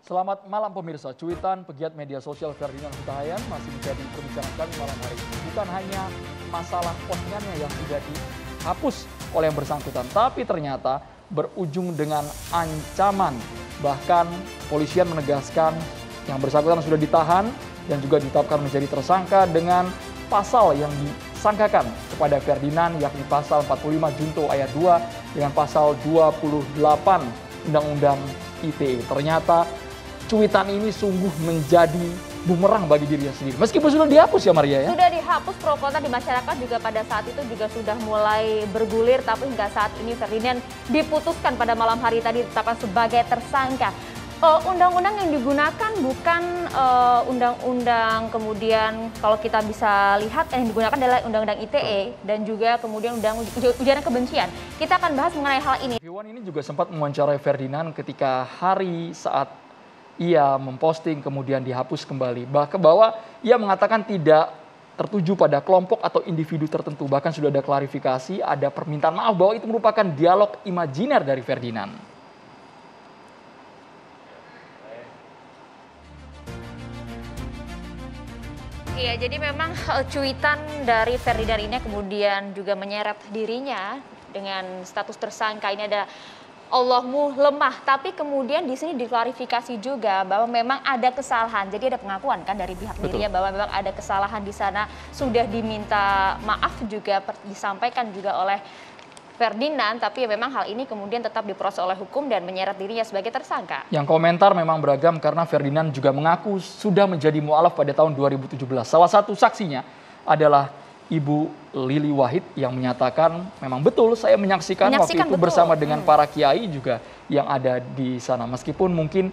Selamat malam pemirsa, cuitan pegiat media sosial Ferdinand Hutahayan masih menjadi perbincangan kami malam hari ini. Bukan hanya masalah postingannya yang sudah dihapus oleh yang bersangkutan, tapi ternyata berujung dengan ancaman. Bahkan polisian menegaskan yang bersangkutan sudah ditahan dan juga ditetapkan menjadi tersangka dengan pasal yang disangkakan kepada Ferdinand, yakni pasal 45 Junto ayat 2 dengan pasal 28 Undang-Undang ITE. Ternyata cuitan ini sungguh menjadi bumerang bagi dirinya sendiri. Meskipun sudah dihapus ya Maria ya? Sudah dihapus, pro kontra di masyarakat juga pada saat itu juga sudah mulai bergulir. Tapi hingga saat ini Ferdinand diputuskan pada malam hari tadi ditetapkan sebagai tersangka. Undang-undang yang digunakan bukan undang-undang, kemudian kalau kita bisa lihat yang digunakan adalah undang-undang ITE dan juga kemudian ujaran kebencian. Kita akan bahas mengenai hal ini. Iwan ini juga sempat mewawancarai Ferdinand ketika hari saat ia memposting kemudian dihapus kembali. Bahkan bahwa ia mengatakan tidak tertuju pada kelompok atau individu tertentu. Bahkan sudah ada klarifikasi, ada permintaan maaf bahwa itu merupakan dialog imajiner dari Ferdinand. Iya, jadi memang cuitan dari Ferdinand ini kemudian juga menyeret dirinya dengan status tersangka. Ini ada Allahmu lemah, tapi kemudian di sini diklarifikasi juga bahwa memang ada kesalahan. Jadi ada pengakuan kan dari pihak dirinya bahwa memang ada kesalahan di sana, sudah diminta maaf juga disampaikan juga oleh Ferdinand, tapi ya memang hal ini kemudian tetap diproses oleh hukum dan menyeret dirinya sebagai tersangka. Yang komentar memang beragam karena Ferdinand juga mengaku sudah menjadi mu'alaf pada tahun 2017. Salah satu saksinya adalah Ibu Lili Wahid yang menyatakan memang betul saya menyaksikan waktu itu bersama dengan para kiai juga yang ada di sana. Meskipun mungkin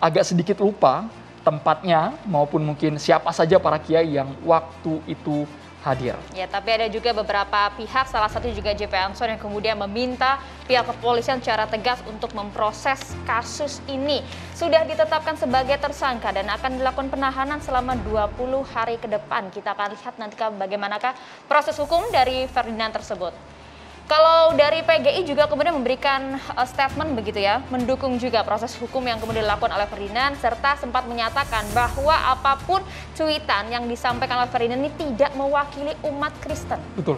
agak sedikit lupa tempatnya maupun mungkin siapa saja para kiai yang waktu itu hadir. Ya, tapi ada juga beberapa pihak, salah satu juga JP Ansor yang kemudian meminta pihak kepolisian secara tegas untuk memproses kasus ini. Sudah ditetapkan sebagai tersangka dan akan dilakukan penahanan selama 20 hari ke depan. Kita akan lihat nanti bagaimanakah proses hukum dari Ferdinand tersebut. Kalau dari PGI juga kemudian memberikan statement begitu ya, mendukung juga proses hukum yang kemudian dilakukan oleh Ferdinand, serta sempat menyatakan bahwa apapun cuitan yang disampaikan oleh Ferdinand ini tidak mewakili umat Kristen. Betul.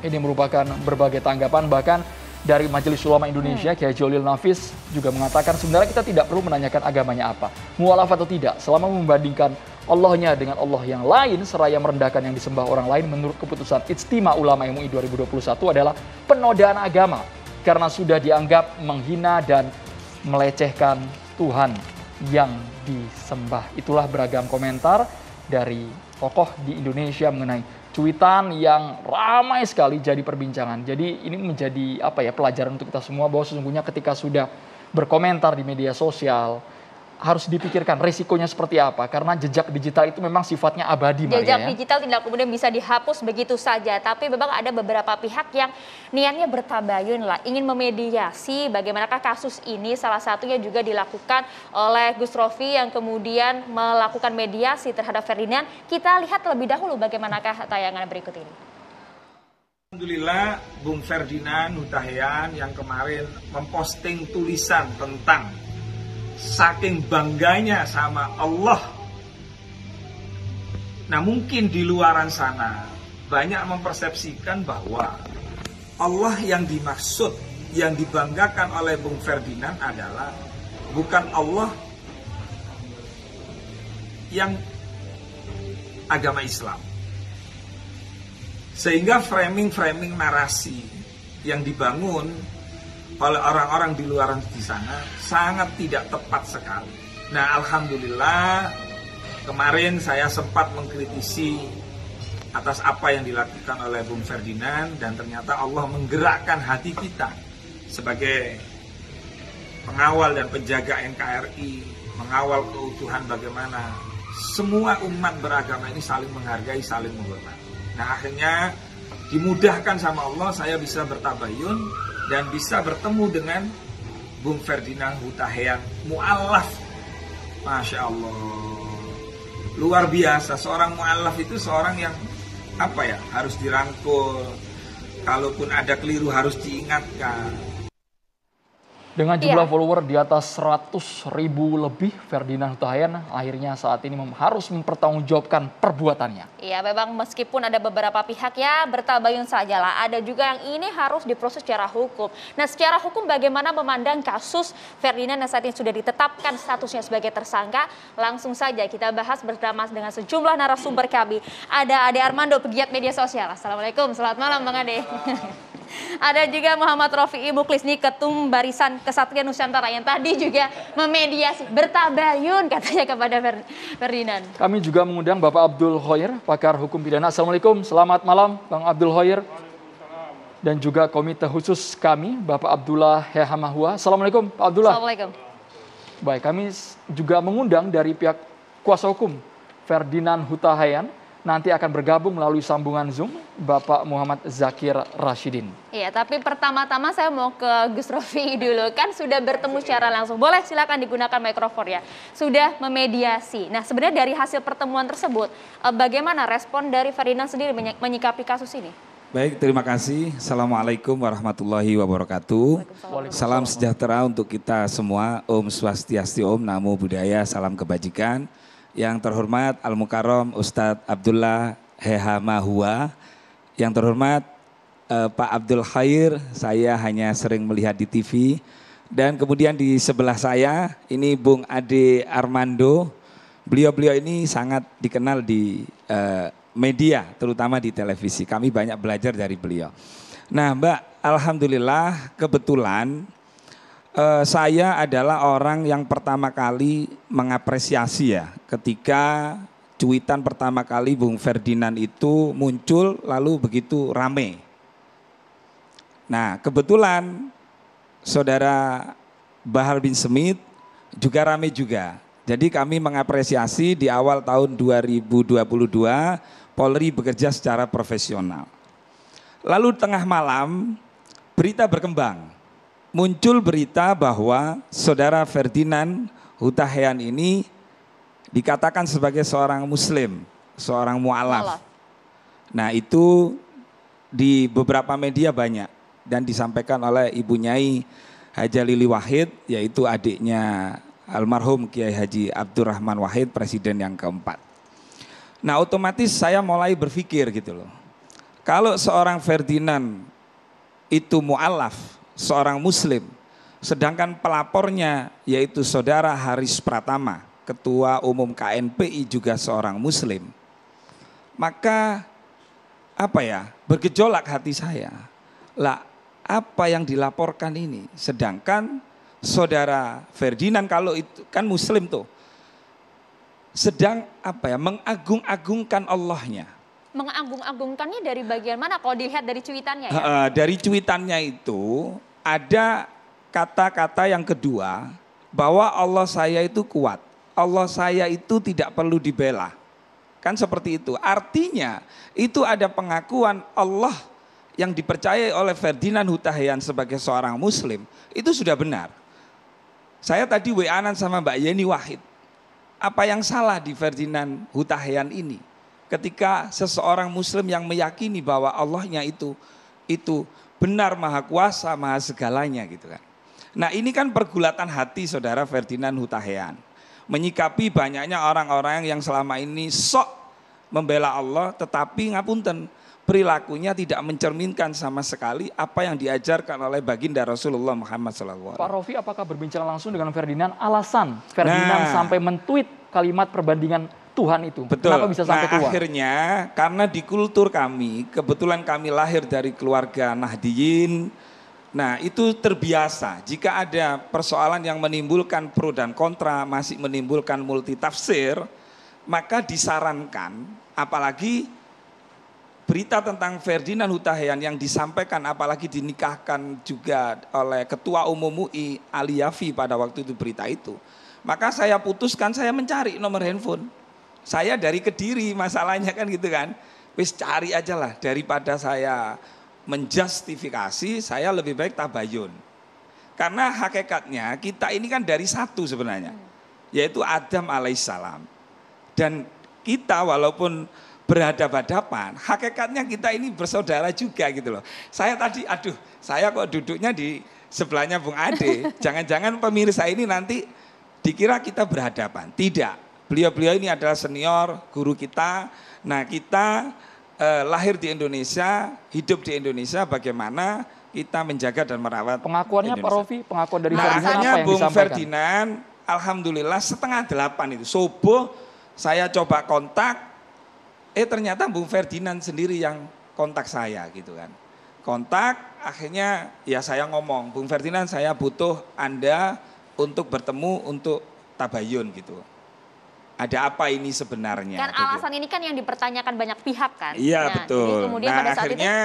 Ini merupakan berbagai tanggapan, bahkan dari Majelis Ulama Indonesia, Kiai Jolil Nafis juga mengatakan sebenarnya kita tidak perlu menanyakan agamanya apa, mualaf atau tidak, selama membandingkan Allahnya dengan Allah yang lain, seraya merendahkan yang disembah orang lain menurut keputusan Ijtima Ulama MUI 2021 adalah penodaan agama karena sudah dianggap menghina dan melecehkan Tuhan yang disembah. Itulah beragam komentar dari tokoh di Indonesia mengenai cuitan yang ramai sekali jadi perbincangan. Jadi ini menjadi pelajaran untuk kita semua bahwa sesungguhnya ketika sudah berkomentar di media sosial harus dipikirkan risikonya seperti apa, karena jejak digital itu memang sifatnya abadi. Jejak digital tidak kemudian bisa dihapus begitu saja, tapi memang ada beberapa pihak yang niatnya bertabayun lah, ingin memediasi bagaimanakah kasus ini. Salah satunya juga dilakukan oleh Gus Rofi yang kemudian melakukan mediasi terhadap Ferdinand. Kita lihat terlebih dahulu bagaimanakah tayangan berikut ini. Alhamdulillah Bung Ferdinand Hutahayan yang kemarin memposting tulisan tentang saking bangganya sama Allah. Nah, mungkin di luaran sana banyak mempersepsikan bahwa Allah yang dimaksud, yang dibanggakan oleh Bung Ferdinand adalah bukan Allah yang agama Islam. Sehingga framing narasi yang dibangun oleh orang-orang di luar di sana sangat tidak tepat sekali. Nah, alhamdulillah kemarin saya sempat mengkritisi atas apa yang dilakukan oleh Bung Ferdinand dan ternyata Allah menggerakkan hati kita sebagai pengawal dan penjaga NKRI, mengawal keutuhan bagaimana semua umat beragama ini saling menghargai, saling menghormati. Nah, akhirnya dimudahkan sama Allah saya bisa bertabayun dan bisa bertemu dengan Bung Ferdinand Hutahayan, mu'alaf. Masya Allah, luar biasa. Seorang mu'alaf itu seorang yang harus dirangkul, kalaupun ada keliru harus diingatkan. Dengan jumlah Iya. follower di atas 100.000 lebih, Ferdinand Huta Heian akhirnya saat ini harus mempertanggungjawabkan perbuatannya. Iya, memang meskipun ada beberapa pihak ya bertabayun sajalah, ada juga yang ini harus diproses secara hukum. Nah, secara hukum bagaimana memandang kasus Ferdinand yang saat ini sudah ditetapkan statusnya sebagai tersangka? Langsung saja kita bahas bersama dengan sejumlah narasumber kami. Ada Ade Armando, pegiat media sosial. Assalamualaikum, selamat malam Bang Ade. Ada juga Muhammad Rofi'i Muklis nih, Ketum Barisan Kesatria Nusantara yang tadi juga memediasi, bertabayun katanya kepada Ferdinand. Kami juga mengundang Bapak Abdul Khoir, pakar hukum pidana. Assalamualaikum, selamat malam Bang Abdul Khoir. Dan juga komite khusus kami, Bapak Abdullah Hehamahua. Assalamualaikum Pak Abdullah. Assalamualaikum. Baik, kami juga mengundang dari pihak kuasa hukum Ferdinand Huta Heian. Nanti akan bergabung melalui sambungan Zoom Bapak Muhammad Zakir Rashidin. Iya, tapi pertama-tama saya mau ke Gus Rofi'i dulu. Kan sudah bertemu secara langsung. Boleh silakan digunakan mikrofon ya. Sudah memediasi. Nah, sebenarnya dari hasil pertemuan tersebut, bagaimana respon dari Ferdinand sendiri menyikapi kasus ini? Baik, terima kasih. Assalamualaikum warahmatullahi wabarakatuh. Salam sejahtera untuk kita semua. Om Swastiastu, Om Namo Buddhaya, salam kebajikan. Yang terhormat Al-Mukarram Ustadz Abdullah Hehamahua. Yang terhormat Pak Abdul Khair, saya hanya sering melihat di TV. Dan kemudian di sebelah saya ini Bung Ade Armando. Beliau-beliau ini sangat dikenal di media, terutama di televisi. Kami banyak belajar dari beliau. Nah Mbak, alhamdulillah kebetulan saya adalah orang yang pertama kali mengapresiasi ya ketika cuitan pertama kali Bung Ferdinand itu muncul lalu begitu rame. Nah kebetulan saudara Bahar bin Smith juga rame juga. Jadi kami mengapresiasi di awal tahun 2022 Polri bekerja secara profesional. Lalu tengah malam berita berkembang. Muncul berita bahwa saudara Ferdinand Huta Heian ini dikatakan sebagai seorang muslim, seorang mu'alaf. Nah itu di beberapa media banyak dan disampaikan oleh Ibu Nyai Haja Lili Wahid, yaitu adiknya almarhum Kiai Haji Abdurrahman Wahid, presiden yang keempat. Nah otomatis saya mulai berpikir gitu loh, kalau seorang Ferdinand itu mu'alaf, seorang muslim, sedangkan pelapornya yaitu saudara Haris Pratama, ketua umum KNPI juga seorang muslim, maka apa ya, bergejolak hati saya. Lah apa yang dilaporkan ini, sedangkan saudara Ferdinand kalau itu kan muslim tuh, sedang apa ya, mengagung-agungkan Allahnya. Mengagung-agungkannya dari bagian mana kalau dilihat dari cuitannya ya? Dari cuitannya itu ada kata-kata yang kedua, bahwa Allah saya itu kuat, Allah saya itu tidak perlu dibela. Kan seperti itu. Artinya itu ada pengakuan Allah yang dipercayai oleh Ferdinand Huta Heian sebagai seorang muslim, itu sudah benar. Saya tadi WA-an sama Mbak Yeni Wahid. Apa yang salah di Ferdinand Huta Heian ini? Ketika seseorang muslim yang meyakini bahwa Allahnya itu benar, maha kuasa, maha segalanya gitu kan. Nah ini kan pergulatan hati saudara Ferdinand Huta Heian. Menyikapi banyaknya orang-orang yang selama ini sok membela Allah, tetapi ngapunten, perilakunya tidak mencerminkan sama sekali apa yang diajarkan oleh baginda Rasulullah Muhammad SAW. Pak Rofi, apakah berbincang langsung dengan Ferdinand alasan Ferdinand sampai men-tweet kalimat perbandingan Tuhan itu? Betul. Kenapa bisa sampai keluar? Akhirnya karena di kultur kami, kebetulan kami lahir dari keluarga Nahdiyin. Nah itu terbiasa jika ada persoalan yang menimbulkan pro dan kontra, masih menimbulkan multi tafsir, maka disarankan, apalagi berita tentang Ferdinand Huta Heian yang disampaikan, apalagi dinikahkan juga oleh Ketua Umum MUI Ali Yafi pada waktu itu berita itu, maka saya putuskan saya mencari nomor handphone. Saya dari Kediri masalahnya kan gitu kan, wis cari aja lah, daripada saya menjustifikasi, saya lebih baik tabayun. Karena hakikatnya kita ini kan dari satu sebenarnya, yaitu Adam alaihissalam. Dan kita walaupun berhadapan-hadapan, hakikatnya kita ini bersaudara juga gitu loh. Saya tadi, saya kok duduknya di sebelahnya Bung Ade. Jangan-jangan pemirsa ini nanti dikira kita berhadapan. Tidak, beliau-beliau ini adalah senior, guru kita. Nah kita lahir di Indonesia, hidup di Indonesia, bagaimana kita menjaga dan merawat Pengakuannya Indonesia. Pak Rofi, pengakuan dari Nah Ferdinand akhirnya apa yang Bung disampaikan? Ferdinand, alhamdulillah 7:30 itu subuh saya coba kontak, ternyata Bung Ferdinand sendiri yang kontak saya gitu kan. Kontak, akhirnya ya saya ngomong, Bung Ferdinand saya butuh Anda untuk bertemu untuk tabayun gitu. Ada apa ini sebenarnya? Kan alasan ini kan yang dipertanyakan banyak pihak kan. Iya Nah, betul. jadi kemudian Nah pada saat akhirnya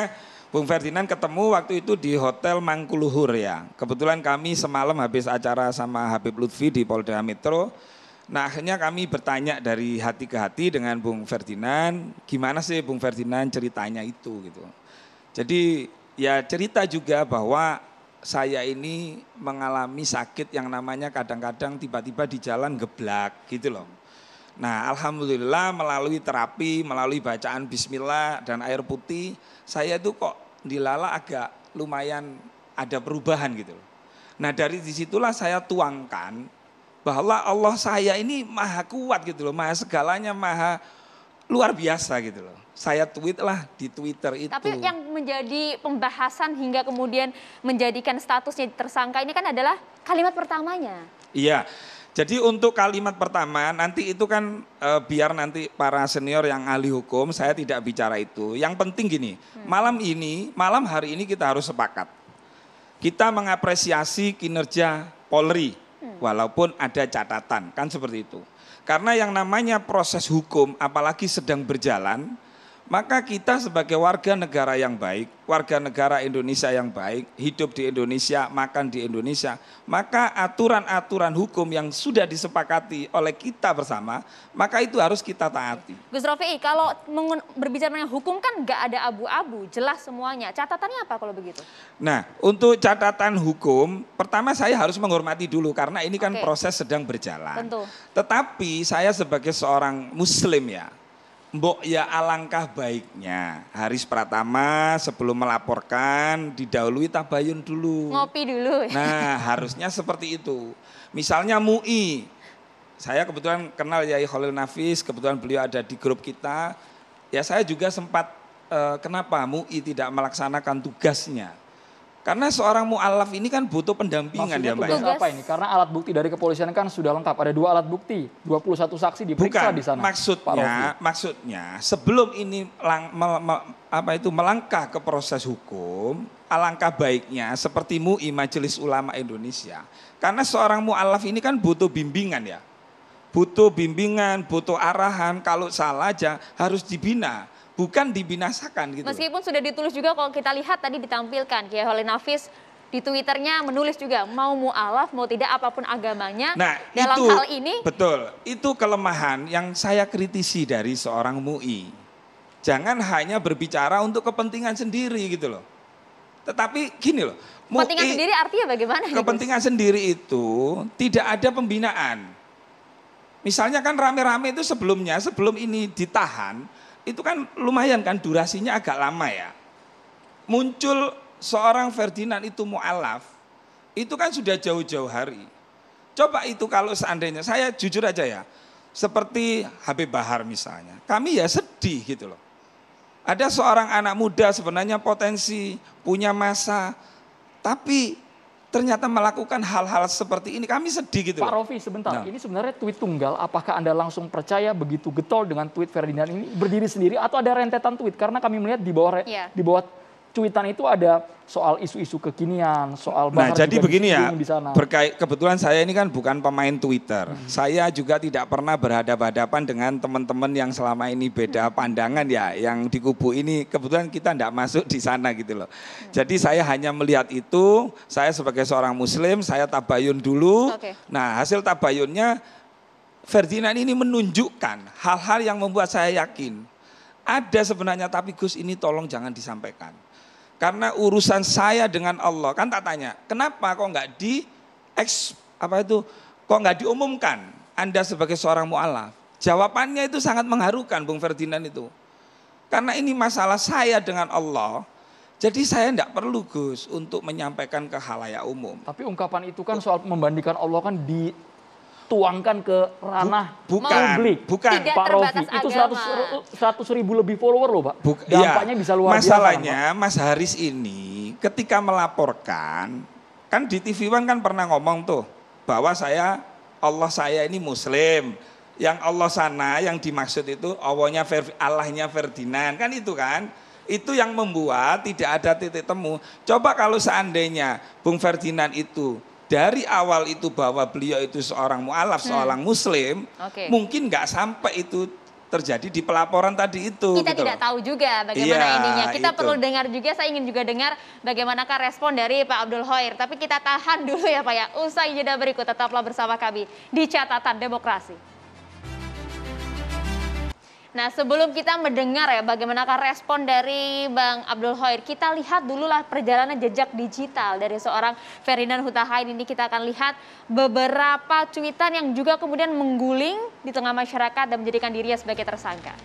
Bung Ferdinand ketemu waktu itu di Hotel Mangkuluhur ya. Kebetulan kami semalam habis acara sama Habib Lutfi di Polda Metro. Nah akhirnya kami bertanya dari hati ke hati dengan Bung Ferdinand. Gimana sih Bung Ferdinand ceritanya itu gitu. Jadi ya cerita juga bahwa saya ini mengalami sakit yang namanya kadang-kadang tiba-tiba di jalan geblak gitu loh. Nah alhamdulillah melalui terapi, melalui bacaan bismillah dan air putih, saya itu kok dilala agak lumayan ada perubahan gitu loh. Nah dari disitulah saya tuangkan bahwa Allah saya ini maha kuat gitu loh, maha segalanya, maha luar biasa gitu loh. Saya tweet lah di Twitter itu. Tapi yang menjadi pembahasan hingga kemudian menjadikan statusnya tersangka ini kan adalah kalimat pertamanya. Iya. Jadi untuk kalimat pertama nanti itu kan biar nanti para senior yang ahli hukum, saya tidak bicara itu. Yang penting gini, malam hari ini kita harus sepakat. Kita mengapresiasi kinerja Polri walaupun ada catatan, kan seperti itu. Karena yang namanya proses hukum apalagi sedang berjalan, maka kita sebagai warga negara yang baik, warga negara Indonesia yang baik, hidup di Indonesia, makan di Indonesia, maka aturan-aturan hukum yang sudah disepakati oleh kita bersama, maka itu harus kita taati. Gus Rofi, kalau berbicara mengenai hukum kan nggak ada abu-abu, jelas semuanya. Catatannya apa kalau begitu? Nah, untuk catatan hukum, pertama saya harus menghormati dulu karena ini kan proses sedang berjalan. Tentu. Tetapi saya sebagai seorang Muslim ya, mbok ya alangkah baiknya Haris Pratama sebelum melaporkan didahului tabayun dulu. Ngopi dulu. Nah harusnya seperti itu. Misalnya MUI, saya kebetulan kenal Yai Khalil Nafis, kebetulan beliau ada di grup kita. Ya saya juga sempat kenapa MUI tidak melaksanakan tugasnya. Karena seorang mu'alaf ini kan butuh pendampingan. Maksudnya ya Mbak. tugas apa ini? Karena alat bukti dari kepolisian kan sudah lengkap. Ada 2 alat bukti, 21 saksi diperiksa di sana. Maksudnya sebelum ini melangkah ke proses hukum, alangkah baiknya seperti MUI Majelis Ulama Indonesia. Karena seorang mu'alaf ini kan butuh bimbingan ya. Butuh bimbingan, butuh arahan, kalau salah aja harus dibina. Bukan dibinasakan gitu. Meskipun sudah ditulis juga kalau kita lihat tadi ditampilkan Kiai Khalil Nafis di Twitternya menulis juga mau mu'alaf mau tidak apapun agamanya. Nah dalam itu, hal ini betul, itu kelemahan yang saya kritisi dari seorang MUI. Jangan hanya berbicara untuk kepentingan sendiri gitu loh. Tetapi gini loh. Kepentingan sendiri artinya bagaimana? Kepentingan sendiri itu tidak ada pembinaan. Misalnya kan rame-rame itu sebelum ini ditahan, itu kan lumayan kan durasinya agak lama ya. Muncul seorang Ferdinand itu mu'alaf, itu kan sudah jauh-jauh hari. Coba itu kalau seandainya, saya jujur aja ya, seperti Habib Bahar misalnya, kami ya sedih gitu loh. Ada seorang anak muda sebenarnya potensi, punya masa, tapi ternyata melakukan hal-hal seperti ini, kami sedih gitu. Pak Rofi sebentar, ini sebenarnya tweet tunggal, apakah Anda langsung percaya begitu getol dengan tweet Ferdinand ini berdiri sendiri atau ada rentetan tweet? Karena kami melihat di bawah cuitan itu ada soal isu-isu kekinian, soal Bahar jadi begini ya, di sana. Kebetulan saya ini kan bukan pemain Twitter. Saya juga tidak pernah berhadapan-hadapan dengan teman-teman yang selama ini beda pandangan ya, yang di kubu ini kebetulan kita tidak masuk di sana gitu loh. Jadi saya hanya melihat itu, saya sebagai seorang Muslim, saya tabayun dulu. Nah hasil tabayunnya Ferdinand ini menunjukkan hal-hal yang membuat saya yakin ada sebenarnya, tapi Gus ini tolong jangan disampaikan. Karena urusan saya dengan Allah, kan tak tanya, kenapa kok nggak kok nggak diumumkan Anda sebagai seorang mu'alaf? Jawabannya itu sangat mengharukan Bung Ferdinand itu. Karena ini masalah saya dengan Allah, Jadi saya tidak perlu Gus untuk menyampaikan ke khalayak umum. Tapi ungkapan itu kan soal membandingkan Allah kan dituangkan ke ranah publik. Bukan. Pak Rofi, itu 100 ribu lebih follower loh Pak. Dampaknya bisa luar biasa. Masalahnya Mas Haris ini ketika melaporkan, kan di TV One kan pernah ngomong tuh, bahwa Allah saya ini Muslim. Yang Allah sana yang dimaksud itu Allahnya Ferdinand, kan itu kan. Itu yang membuat tidak ada titik temu. Coba kalau seandainya Bung Ferdinand itu dari awal itu bahwa beliau itu seorang mu'alaf, seorang muslim, mungkin nggak sampai itu terjadi di pelaporan tadi itu. Kita tidak tahu juga bagaimana ininya. Kita perlu dengar juga, saya ingin juga dengar bagaimanakah respon dari Pak Abdul Khair. Tapi kita tahan dulu ya Pak ya. Usai jeda berikut, tetaplah bersama kami di Catatan Demokrasi. Nah, sebelum kita mendengar ya bagaimanakah respon dari Bang Abdul Khair, kita lihat dululah perjalanan jejak digital dari seorang Ferdinand Huta Heian. Ini kita akan lihat beberapa cuitan yang juga kemudian mengguling di tengah masyarakat dan menjadikan dirinya sebagai tersangka.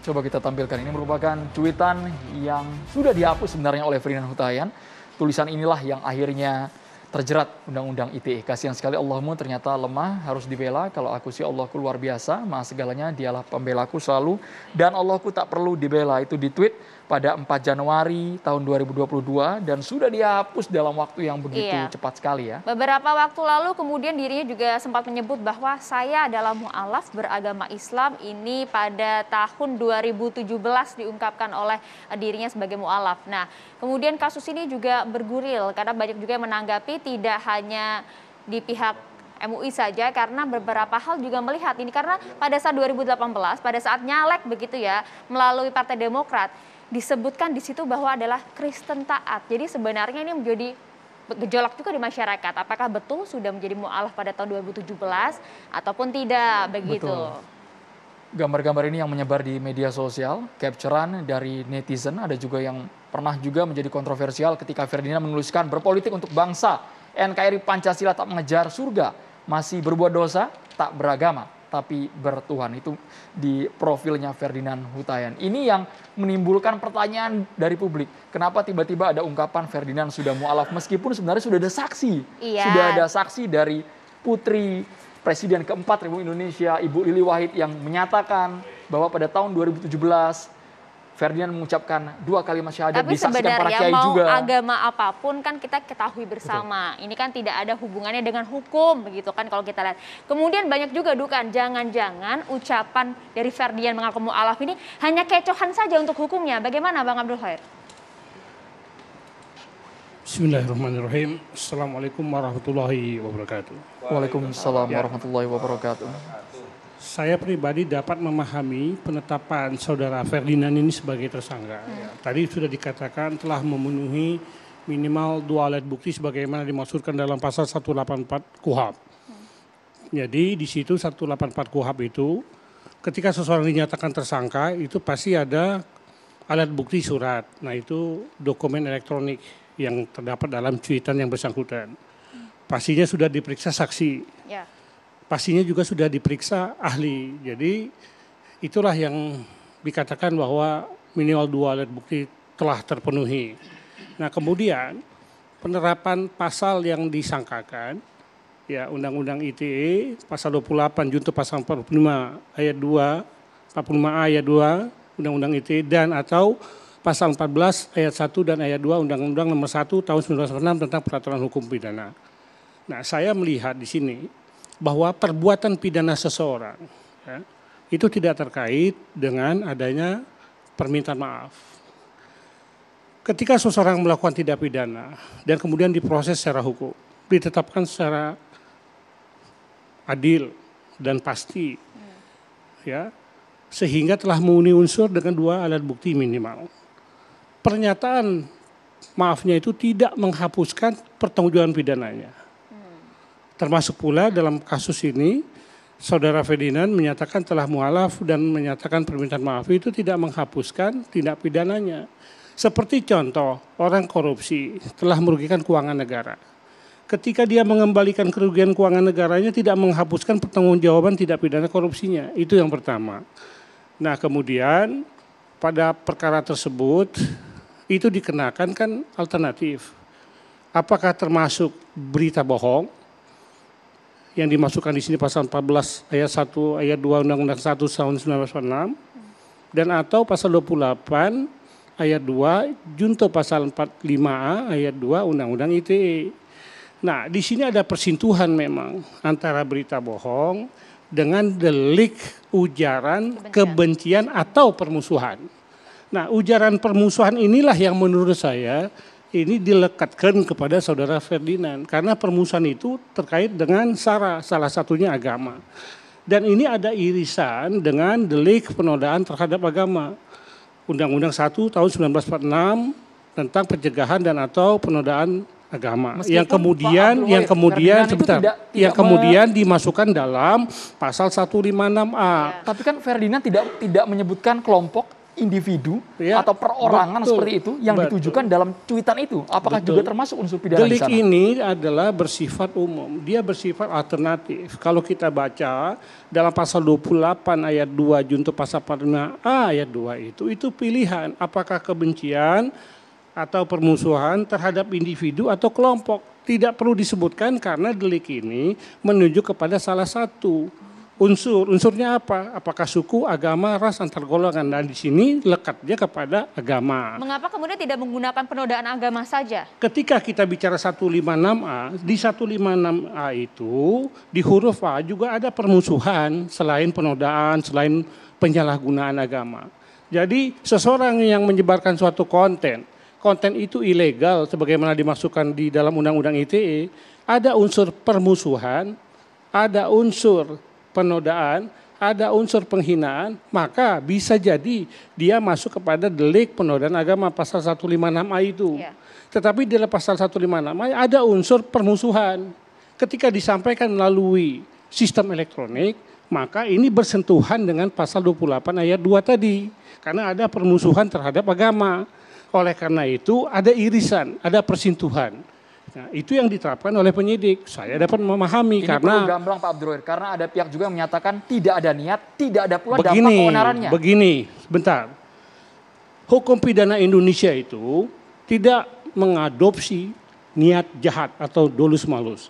Coba kita tampilkan, ini merupakan cuitan yang sudah dihapus sebenarnya oleh Ferdinand Huta Heian. Tulisan inilah yang akhirnya terjerat Undang-Undang ITE. Kasihan sekali Allahmu ternyata lemah, harus dibela. Kalau aku sih Allahku luar biasa, maha segalanya, dialah pembelaku selalu. Dan Allahku tak perlu dibela. Itu di-tweet pada 4 Januari tahun 2022 dan sudah dihapus dalam waktu yang begitu cepat sekali ya. Beberapa waktu lalu kemudian dirinya juga sempat menyebut bahwa saya adalah mu'alaf beragama Islam. Ini pada tahun 2017 diungkapkan oleh dirinya sebagai mu'alaf. Nah, kemudian kasus ini juga berguril karena banyak juga yang menanggapi tidak hanya di pihak MUI saja, karena beberapa hal juga melihat ini, karena pada saat 2018 pada saat nyalek begitu ya melalui Partai Demokrat disebutkan di situ bahwa adalah Kristen taat. Jadi sebenarnya ini menjadi gejolak juga di masyarakat. Apakah betul sudah menjadi mu'alaf pada tahun 2017 ataupun tidak begitu? Betul. Gambar-gambar ini yang menyebar di media sosial, capturean dari netizen, ada juga yang pernah juga menjadi kontroversial ketika Ferdinand menuliskan berpolitik untuk bangsa, NKRI Pancasila tak mengejar surga, masih berbuat dosa, tak beragama, tapi bertuhan. Itu di profilnya Ferdinand Huta Heian. Ini yang menimbulkan pertanyaan dari publik. Kenapa tiba-tiba ada ungkapan Ferdinand sudah mu'alaf, meskipun sebenarnya sudah ada saksi. Sudah ada saksi dari putri Presiden keempat Republik Indonesia, Ibu Lili Wahid, yang menyatakan bahwa pada tahun 2017 Ferdinand mengucapkan 2 kalimat syahadat, disaksikan para kiai juga. Tapi sebenarnya mau agama apapun kan kita ketahui bersama. Betul. Ini kan tidak ada hubungannya dengan hukum begitu kan kalau kita lihat. Kemudian banyak juga dugaan, jangan-jangan ucapan dari Ferdinand mengaku mu'alaf ini hanya kecohan saja untuk hukumnya. Bagaimana Bang Abdul Khair? Bismillahirrahmanirrahim. Assalamualaikum warahmatullahi wabarakatuh. Waalaikumsalam warahmatullahi wabarakatuh. Saya pribadi dapat memahami penetapan saudara Ferdinand ini sebagai tersangka. Tadi sudah dikatakan telah memenuhi minimal 2 alat bukti sebagaimana dimaksudkan dalam pasal 184 KUHP. Jadi di situ 184 KUHP itu ketika seseorang dinyatakan tersangka itu pasti ada alat bukti surat. Nah itu dokumen elektronik yang terdapat dalam cuitan yang bersangkutan. Pastinya sudah diperiksa saksi. Pastinya juga sudah diperiksa ahli. Jadi itulah yang dikatakan bahwa minimal 2 alat bukti telah terpenuhi. Nah kemudian penerapan pasal yang disangkakan, ya Undang-Undang ITE pasal 28 junto pasal 45 ayat 2, 45A ayat 2 Undang-Undang ITE dan atau pasal 14 ayat 1 dan ayat 2 Undang-Undang nomor 1 tahun 1996 tentang peraturan hukum pidana. Nah saya melihat di sini bahwa perbuatan pidana seseorang ya, itu tidak terkait dengan adanya permintaan maaf. Ketika seseorang melakukan tindak pidana dan kemudian diproses secara hukum, ditetapkan secara adil dan pasti, ya, sehingga telah memenuhi unsur dengan 2 alat bukti minimal. Pernyataan maafnya itu tidak menghapuskan pertanggungjawaban pidananya. Termasuk pula dalam kasus ini, saudara Ferdinand menyatakan telah mu'alaf dan menyatakan permintaan maaf itu tidak menghapuskan tindak pidananya. Seperti contoh, orang korupsi telah merugikan keuangan negara. Ketika dia mengembalikan kerugian keuangan negaranya tidak menghapuskan pertanggungjawaban tindak pidana korupsinya. Itu yang pertama. Nah kemudian pada perkara tersebut itu dikenakan kan alternatif. Apakah termasuk berita bohong yang dimasukkan di sini pasal 14 ayat 1 ayat 2 Undang-Undang 1 tahun 1946 dan atau pasal 28 ayat 2 junto pasal 45A ayat 2 Undang-Undang ITE. Nah, di sini ada persentuhan memang antara berita bohong dengan delik ujaran kebencian atau permusuhan. Nah, ujaran permusuhan inilah yang menurut saya ini dilekatkan kepada saudara Ferdinand karena permusuhan itu terkait dengan SARA, salah satunya agama. Dan ini ada irisan dengan delik penodaan terhadap agama. Undang-Undang 1 tahun 1946 tentang pencegahan dan atau penodaan agama. Meskipun yang kemudian dimasukkan dalam pasal 156A. Tapi kan Ferdinand tidak menyebutkan kelompok individu atau perorangan seperti itu yang ditujukan dalam cuitan itu. Apakah juga termasuk unsur pidana di delik sana? ini adalah bersifat umum, dia bersifat alternatif. Kalau kita baca dalam pasal 28 ayat 2 junto pasal 45A ayat 2 itu pilihan apakah kebencian atau permusuhan terhadap individu atau kelompok. Tidak perlu disebutkan karena delik ini menunjuk kepada salah satu unsur. Unsurnya apa? Apakah suku, agama, ras, antar golongan. Dan di sini lekatnya kepada agama. Mengapa kemudian tidak menggunakan penodaan agama saja? Ketika kita bicara 156A, di 156A itu di huruf A juga ada permusuhan selain penodaan, selain penyalahgunaan agama. Jadi seseorang yang menyebarkan suatu konten itu ilegal sebagaimana dimasukkan di dalam Undang-Undang ITE, ada unsur permusuhan, ada unsur penodaan, ada unsur penghinaan, maka bisa jadi dia masuk kepada delik penodaan agama pasal 156A itu. Ya. Tetapi di dalam pasal 156A ada unsur permusuhan. Ketika disampaikan melalui sistem elektronik, maka ini bersentuhan dengan pasal 28 ayat 2 tadi. Karena ada permusuhan terhadap agama. Oleh karena itu ada irisan, ada persentuhan. Nah, itu yang diterapkan oleh penyidik. Saya dapat memahami ini karena perlu gamblang Pak Abdul Rohir, karena ada pihak juga yang menyatakan tidak ada niat, tidak ada pula dampak keonarannya. Begini, sebentar. Hukum pidana Indonesia itu tidak mengadopsi niat jahat atau dolus malus.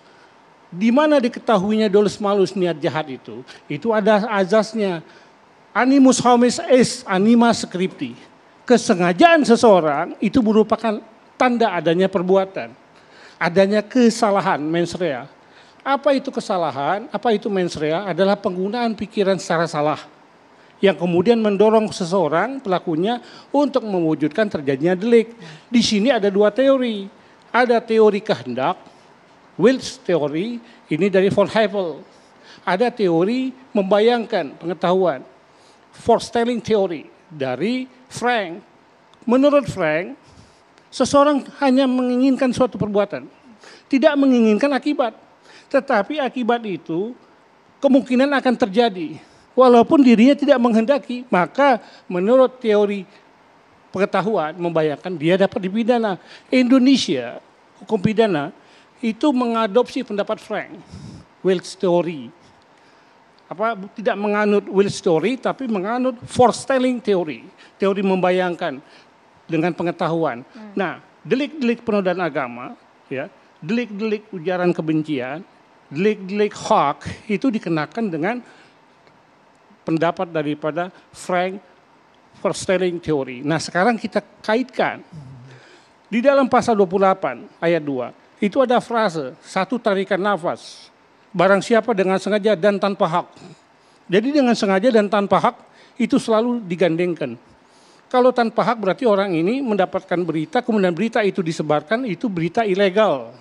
Di mana diketahuinya dolus malus niat jahat itu ada azasnya. Animus homis est anima scripti. Kesengajaan seseorang itu merupakan tanda adanya perbuatan. Adanya kesalahan mens rea. Apa itu kesalahan? Apa itu mens rea? Adalah penggunaan pikiran secara salah. Yang kemudian mendorong seseorang pelakunya untuk mewujudkan terjadinya delik. Di sini ada dua teori. Ada teori kehendak, Wills teori, ini dari von Heffel. Ada teori membayangkan pengetahuan, foretelling teori dari Frank. Menurut Frank, seseorang hanya menginginkan suatu perbuatan, tidak menginginkan akibat. Tetapi akibat itu kemungkinan akan terjadi. Walaupun dirinya tidak menghendaki, maka menurut teori pengetahuan membayangkan dia dapat dipidana. Indonesia, hukum pidana, itu mengadopsi pendapat Frank, Wills teori. Tidak menganut Wills teori, tapi menganut foretelling teori. Teori membayangkan dengan pengetahuan. Nah, delik-delik penodaan agama, ya, delik-delik ujaran kebencian, delik-delik hoax itu dikenakan dengan pendapat daripada Frank foretelling teori. Nah, sekarang kita kaitkan di dalam pasal 28 ayat 2 itu ada frase satu tarikan nafas barang siapa dengan sengaja dan tanpa hak. Jadi dengan sengaja dan tanpa hak itu selalu digandengkan. Kalau tanpa hak berarti orang ini mendapatkan berita, kemudian berita itu disebarkan, itu berita ilegal.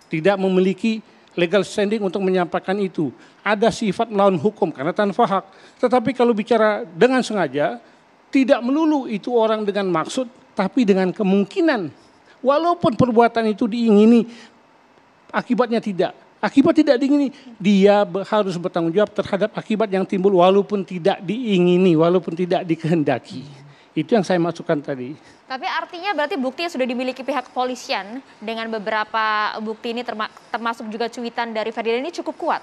Tidak memiliki legal standing untuk menyampaikan itu. Ada sifat melawan hukum karena tanpa hak. Tetapi kalau bicara dengan sengaja, tidak melulu itu orang dengan maksud, tapi dengan kemungkinan. Walaupun perbuatan itu diingini, akibatnya tidak. Akibat tidak diingini, dia harus bertanggung jawab terhadap akibat yang timbul walaupun tidak diingini, walaupun tidak dikehendaki. Itu yang saya masukkan tadi. Tapi artinya berarti bukti yang sudah dimiliki pihak kepolisian dengan beberapa bukti ini termasuk juga cuitan dari Ferdinand ini cukup kuat?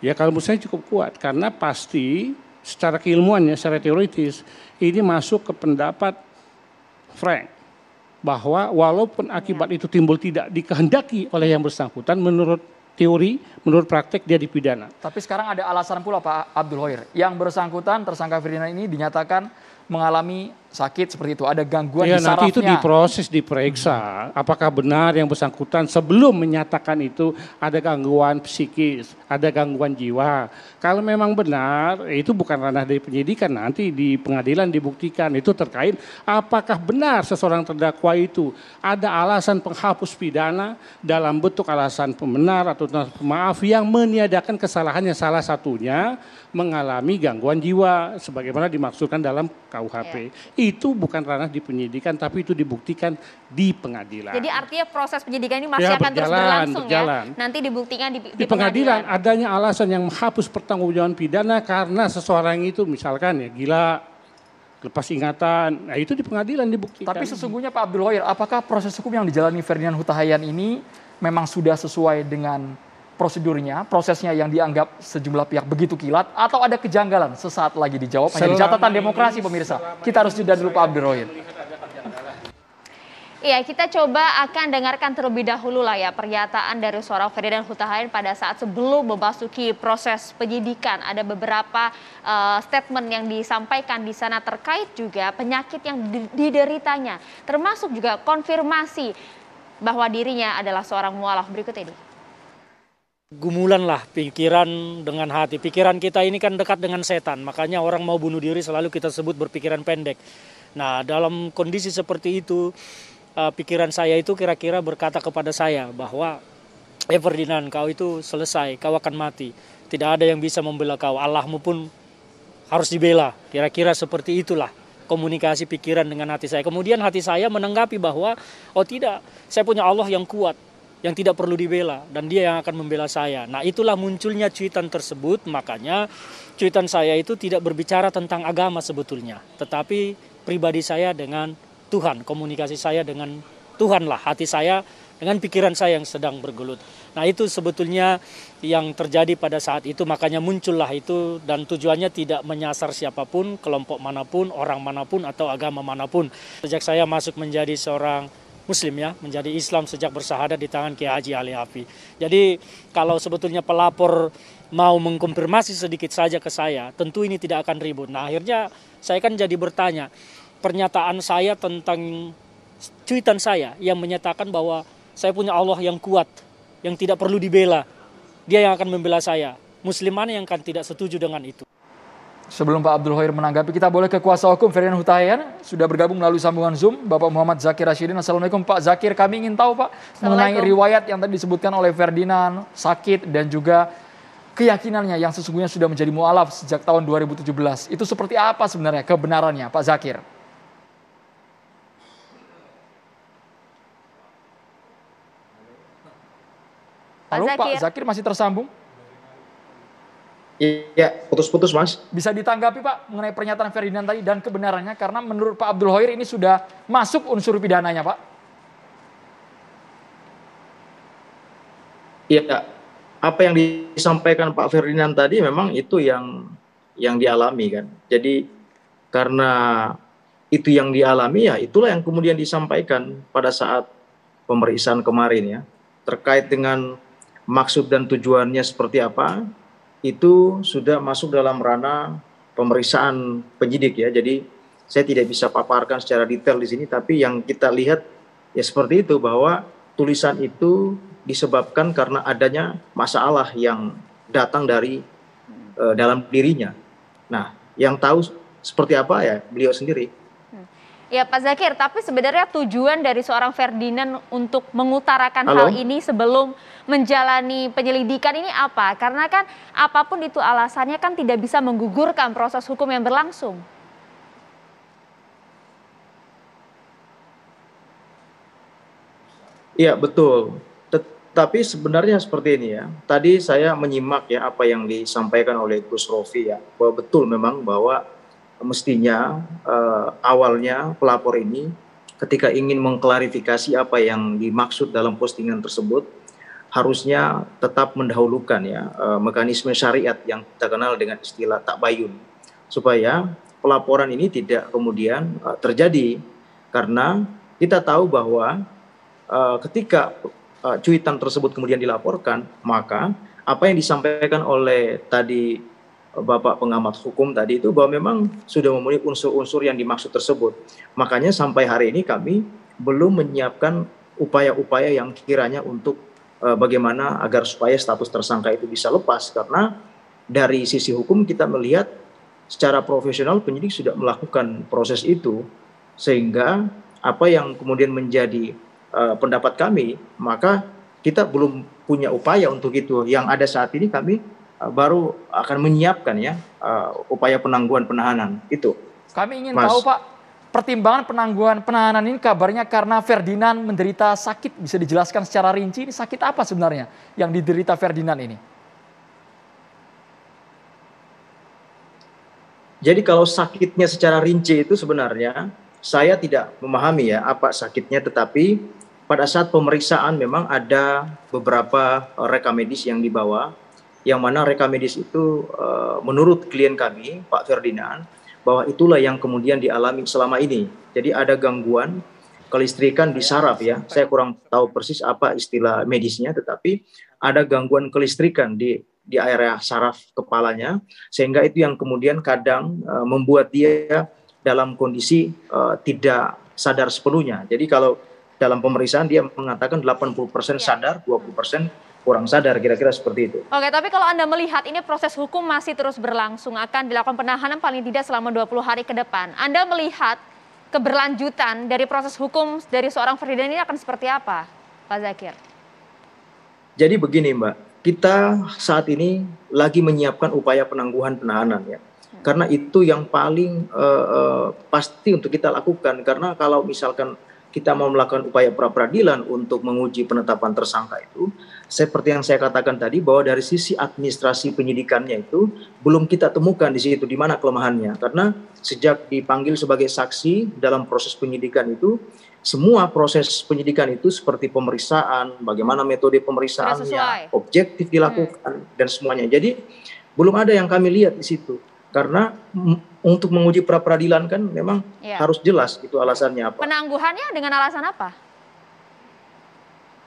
Ya kalau menurut saya cukup kuat karena pasti secara keilmuannya, secara teoritis ini masuk ke pendapat Frank. bahwa walaupun akibat itu timbul tidak dikehendaki oleh yang bersangkutan, menurut teori, menurut praktek dia dipidana. Tapi sekarang ada alasan pula Pak Abdul Hoir. Yang bersangkutan tersangka Ferdinand ini dinyatakan mengalami sakit seperti itu, ada gangguan di sarafnya. Nanti itu diproses, diperiksa. Apakah benar yang bersangkutan sebelum menyatakan itu ada gangguan psikis, ada gangguan jiwa. Kalau memang benar, itu bukan ranah dari penyidikan, nanti di pengadilan dibuktikan. Itu terkait apakah benar seseorang terdakwa itu ada alasan penghapus pidana dalam bentuk alasan pembenar atau pemaaf yang meniadakan kesalahannya, salah satunya mengalami gangguan jiwa sebagaimana dimaksudkan dalam KUHP. Itu bukan ranah di penyidikan, tapi itu dibuktikan di pengadilan. Jadi artinya proses penyidikan ini masih akan terus berlangsung ya? Nanti dibuktikan di pengadilan. Adanya alasan yang menghapus pertanggungjawaban pidana karena seseorang itu misalkan ya gila, lepas ingatan, nah itu di pengadilan dibuktikan. Tapi sesungguhnya Pak Abdul Hoir, apakah proses hukum yang dijalani Ferdinand Huta Hayan ini memang sudah sesuai dengan prosedurnya, prosesnya yang dianggap sejumlah pihak begitu kilat, atau ada kejanggalan? Sesaat lagi dijawab, hanya di catatan demokrasi pemirsa. Kita harus jeda dulu Pak Abdul Hoir. Iya, kita coba akan dengarkan terlebih dahulu lah ya pernyataan dari seorang Ferdinand Huta Hayan pada saat sebelum memasuki proses penyidikan. Ada beberapa statement yang disampaikan di sana terkait juga penyakit yang dideritanya, termasuk juga konfirmasi bahwa dirinya adalah seorang mualaf. Berikut ini. Gumulan lah pikiran dengan hati. Pikiran kita ini kan dekat dengan setan, makanya orang mau bunuh diri selalu kita sebut berpikiran pendek. Nah, dalam kondisi seperti itu, pikiran saya itu kira-kira berkata kepada saya bahwa Ferdinand, kau itu selesai, kau akan mati. Tidak ada yang bisa membela kau, Allahmu pun harus dibela. Kira-kira seperti itulah komunikasi pikiran dengan hati saya. Kemudian hati saya menanggapi bahwa, oh tidak, saya punya Allah yang kuat, yang tidak perlu dibela, dan dia yang akan membela saya. Nah, itulah munculnya cuitan tersebut. Makanya cuitan saya itu tidak berbicara tentang agama sebetulnya, tetapi pribadi saya dengan Tuhan, komunikasi saya dengan Tuhan lah, hati saya dengan pikiran saya yang sedang bergelut. Nah, itu sebetulnya yang terjadi pada saat itu, makanya muncullah itu, dan tujuannya tidak menyasar siapapun, kelompok manapun, orang manapun, atau agama manapun. Sejak saya masuk menjadi seorang Muslim ya, menjadi Islam sejak bersyahadat di tangan Kiai Haji Ali Hafi. Jadi kalau sebetulnya pelapor mau mengkonfirmasi sedikit saja ke saya, tentu ini tidak akan ribut. Nah, akhirnya saya kan jadi bertanya, pernyataan saya tentang cuitan saya yang menyatakan bahwa saya punya Allah yang kuat, yang tidak perlu dibela, dia yang akan membela saya. Muslim mana yang akan tidak setuju dengan itu? Sebelum Pak Abdul Hoir menanggapi, kita boleh ke kuasa hukum Ferdinand Huta Hayan, sudah bergabung melalui sambungan Zoom, Bapak Muhammad Zakir Rashidin. Assalamualaikum Pak Zakir, kami ingin tahu Pak mengenai riwayat yang tadi disebutkan oleh Ferdinand, sakit dan juga keyakinannya yang sesungguhnya sudah menjadi mu'alaf sejak tahun 2017. Itu seperti apa sebenarnya kebenarannya Pak Zakir? Halo Pak Zakir, masih tersambung? Iya, putus-putus Mas. Bisa ditanggapi Pak mengenai pernyataan Ferdinand tadi dan kebenarannya, karena menurut Pak Abdul Hoir ini sudah masuk unsur pidananya Pak. Iya, apa yang disampaikan Pak Ferdinand tadi memang itu yang dialami kan. Jadi karena itu yang dialami, ya itulah yang kemudian disampaikan pada saat pemeriksaan kemarin ya. Terkait dengan maksud dan tujuannya seperti apa, itu sudah masuk dalam ranah pemeriksaan penyidik ya. Jadi saya tidak bisa paparkan secara detail di sini, tapi yang kita lihat ya seperti itu, bahwa tulisan itu disebabkan karena adanya masalah yang datang dari dalam dirinya. Nah, yang tahu seperti apa ya beliau sendiri. Ya Pak Zakir, tapi sebenarnya tujuan dari seorang Ferdinand untuk mengutarakan hal ini sebelum menjalani penyelidikan ini apa? Karena kan apapun itu alasannya kan tidak bisa menggugurkan proses hukum yang berlangsung. Iya betul, tetapi sebenarnya seperti ini ya. Tadi saya menyimak ya apa yang disampaikan oleh Gus Rofi ya, bahwa betul memang bahwa mestinya awalnya pelapor ini ketika ingin mengklarifikasi apa yang dimaksud dalam postingan tersebut, harusnya tetap mendahulukan ya mekanisme syariat yang kita kenal dengan istilah takbayun, supaya pelaporan ini tidak kemudian terjadi, karena kita tahu bahwa ketika cuitan tersebut kemudian dilaporkan, maka apa yang disampaikan oleh tadi Bapak pengamat hukum tadi itu bahwa memang sudah memenuhi unsur-unsur yang dimaksud tersebut. Makanya sampai hari ini kami belum menyiapkan upaya-upaya yang kiranya untuk bagaimana agar supaya status tersangka itu bisa lepas, karena dari sisi hukum kita melihat secara profesional penyidik sudah melakukan proses itu, sehingga apa yang kemudian menjadi pendapat kami, maka kita belum punya upaya untuk itu. Yang ada saat ini kami baru akan menyiapkan ya upaya penangguhan penahanan itu. Kami ingin tahu Pak, pertimbangan penangguhan penahanan ini kabarnya karena Ferdinand menderita sakit. Bisa dijelaskan secara rinci ini sakit apa sebenarnya yang diderita Ferdinand ini? Jadi kalau sakitnya secara rinci itu sebenarnya saya tidak memahami ya apa sakitnya, tetapi pada saat pemeriksaan memang ada beberapa rekam medis yang dibawa, yang mana rekam medis itu menurut klien kami, Pak Ferdinand, bahwa itulah yang kemudian dialami selama ini. Jadi ada gangguan kelistrikan di saraf ya, saya kurang tahu persis apa istilah medisnya, tetapi ada gangguan kelistrikan di area saraf kepalanya, sehingga itu yang kemudian kadang membuat dia dalam kondisi tidak sadar sepenuhnya. Jadi kalau dalam pemeriksaan dia mengatakan 80% sadar, 20% kurang sadar, kira-kira seperti itu. Oke, tapi kalau Anda melihat ini proses hukum masih terus berlangsung, akan dilakukan penahanan paling tidak selama 20 hari ke depan. Anda melihat keberlanjutan dari proses hukum dari seorang Ferdinand ini akan seperti apa, Pak Zakir? Jadi begini Mbak, kita saat ini lagi menyiapkan upaya penangguhan penahanan ya. Karena itu yang paling pasti untuk kita lakukan. Karena kalau misalkan kita mau melakukan upaya pra-peradilan untuk menguji penetapan tersangka itu, seperti yang saya katakan tadi, bahwa dari sisi administrasi penyidikannya itu belum kita temukan di situ di mana kelemahannya. Karena sejak dipanggil sebagai saksi dalam proses penyidikan itu, semua proses penyidikan itu seperti pemeriksaan, bagaimana metode pemeriksaannya, objektif dilakukan dan semuanya. Jadi belum ada yang kami lihat di situ. Karena untuk menguji pra-peradilan kan memang harus jelas itu alasannya apa. Penangguhannya dengan alasan apa?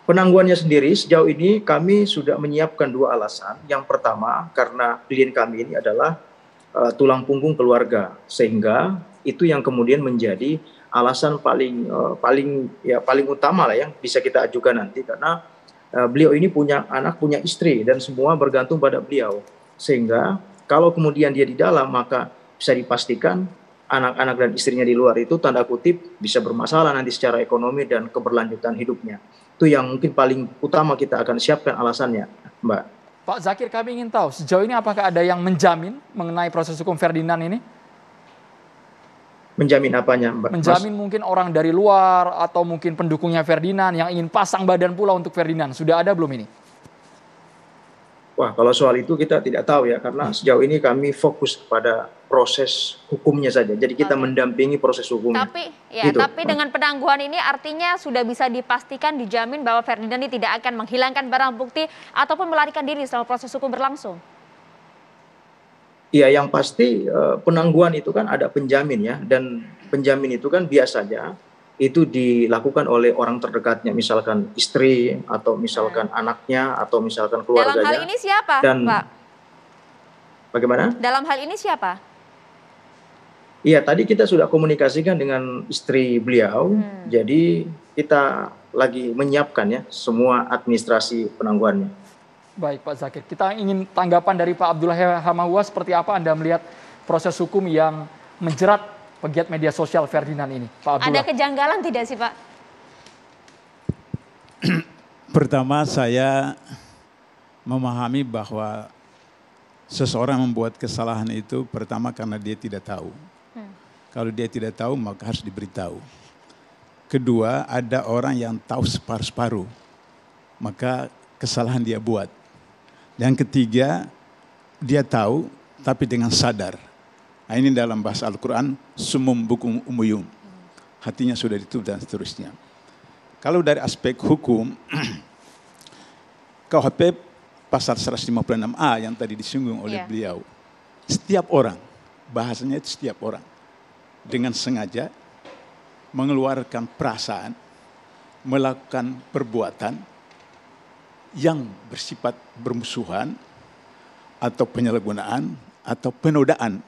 Penangguhannya sendiri sejauh ini kami sudah menyiapkan 2 alasan. Yang pertama karena klien kami ini adalah tulang punggung keluarga, sehingga itu yang kemudian menjadi alasan paling utama lah yang bisa kita ajukan nanti, karena beliau ini punya anak, punya istri, dan semua bergantung pada beliau, sehingga kalau kemudian dia di dalam, maka bisa dipastikan anak-anak dan istrinya di luar itu tanda kutip bisa bermasalah nanti secara ekonomi dan keberlanjutan hidupnya. Itu yang mungkin paling utama kita akan siapkan alasannya, Mbak. Pak Zakir, kami ingin tahu sejauh ini apakah ada yang menjamin mengenai proses hukum Ferdinand ini? Menjamin apanya, Mbak? Menjamin mungkin orang dari luar atau mungkin pendukungnya Ferdinand yang ingin pasang badan pula untuk Ferdinand. Sudah ada belum ini? Wah, kalau soal itu kita tidak tahu ya, karena sejauh ini kami fokus kepada proses hukumnya saja. Jadi kita mendampingi proses hukumnya. Tapi dengan penangguhan ini artinya sudah bisa dipastikan, dijamin bahwa Ferdinand ini tidak akan menghilangkan barang bukti ataupun melarikan diri selama proses hukum berlangsung. Iya, yang pasti penangguhan itu kan ada penjamin ya, dan penjamin itu kan biasanya itu dilakukan oleh orang terdekatnya, misalkan istri atau misalkan anaknya atau misalkan keluarganya. Dalam hal ini siapa, Pak? Bagaimana? Dalam hal ini siapa? Iya, tadi kita sudah komunikasikan dengan istri beliau, jadi kita lagi menyiapkan ya semua administrasi penangguhannya. Baik Pak Zakir, kita ingin tanggapan dari Pak Abdullah Hamawa, seperti apa Anda melihat proses hukum yang menjerat pegiat media sosial Ferdinand ini, Pak Abdullah? Ada kejanggalan tidak sih, Pak? Pertama, saya memahami bahwa seseorang membuat kesalahan itu pertama karena dia tidak tahu. Kalau dia tidak tahu, maka harus diberitahu. Kedua, ada orang yang tahu separuh-separuh, maka kesalahan dia buat. Yang ketiga, dia tahu tapi dengan sadar. Nah, ini dalam bahasa Al-Quran, sumum bukum umuyum. Hatinya sudah ditutup dan seterusnya. Kalau dari aspek hukum, KUHP pasal 156A yang tadi disinggung oleh beliau. Setiap orang, bahasanya itu setiap orang, dengan sengaja mengeluarkan perasaan, melakukan perbuatan yang bersifat bermusuhan atau penyalahgunaan atau penodaan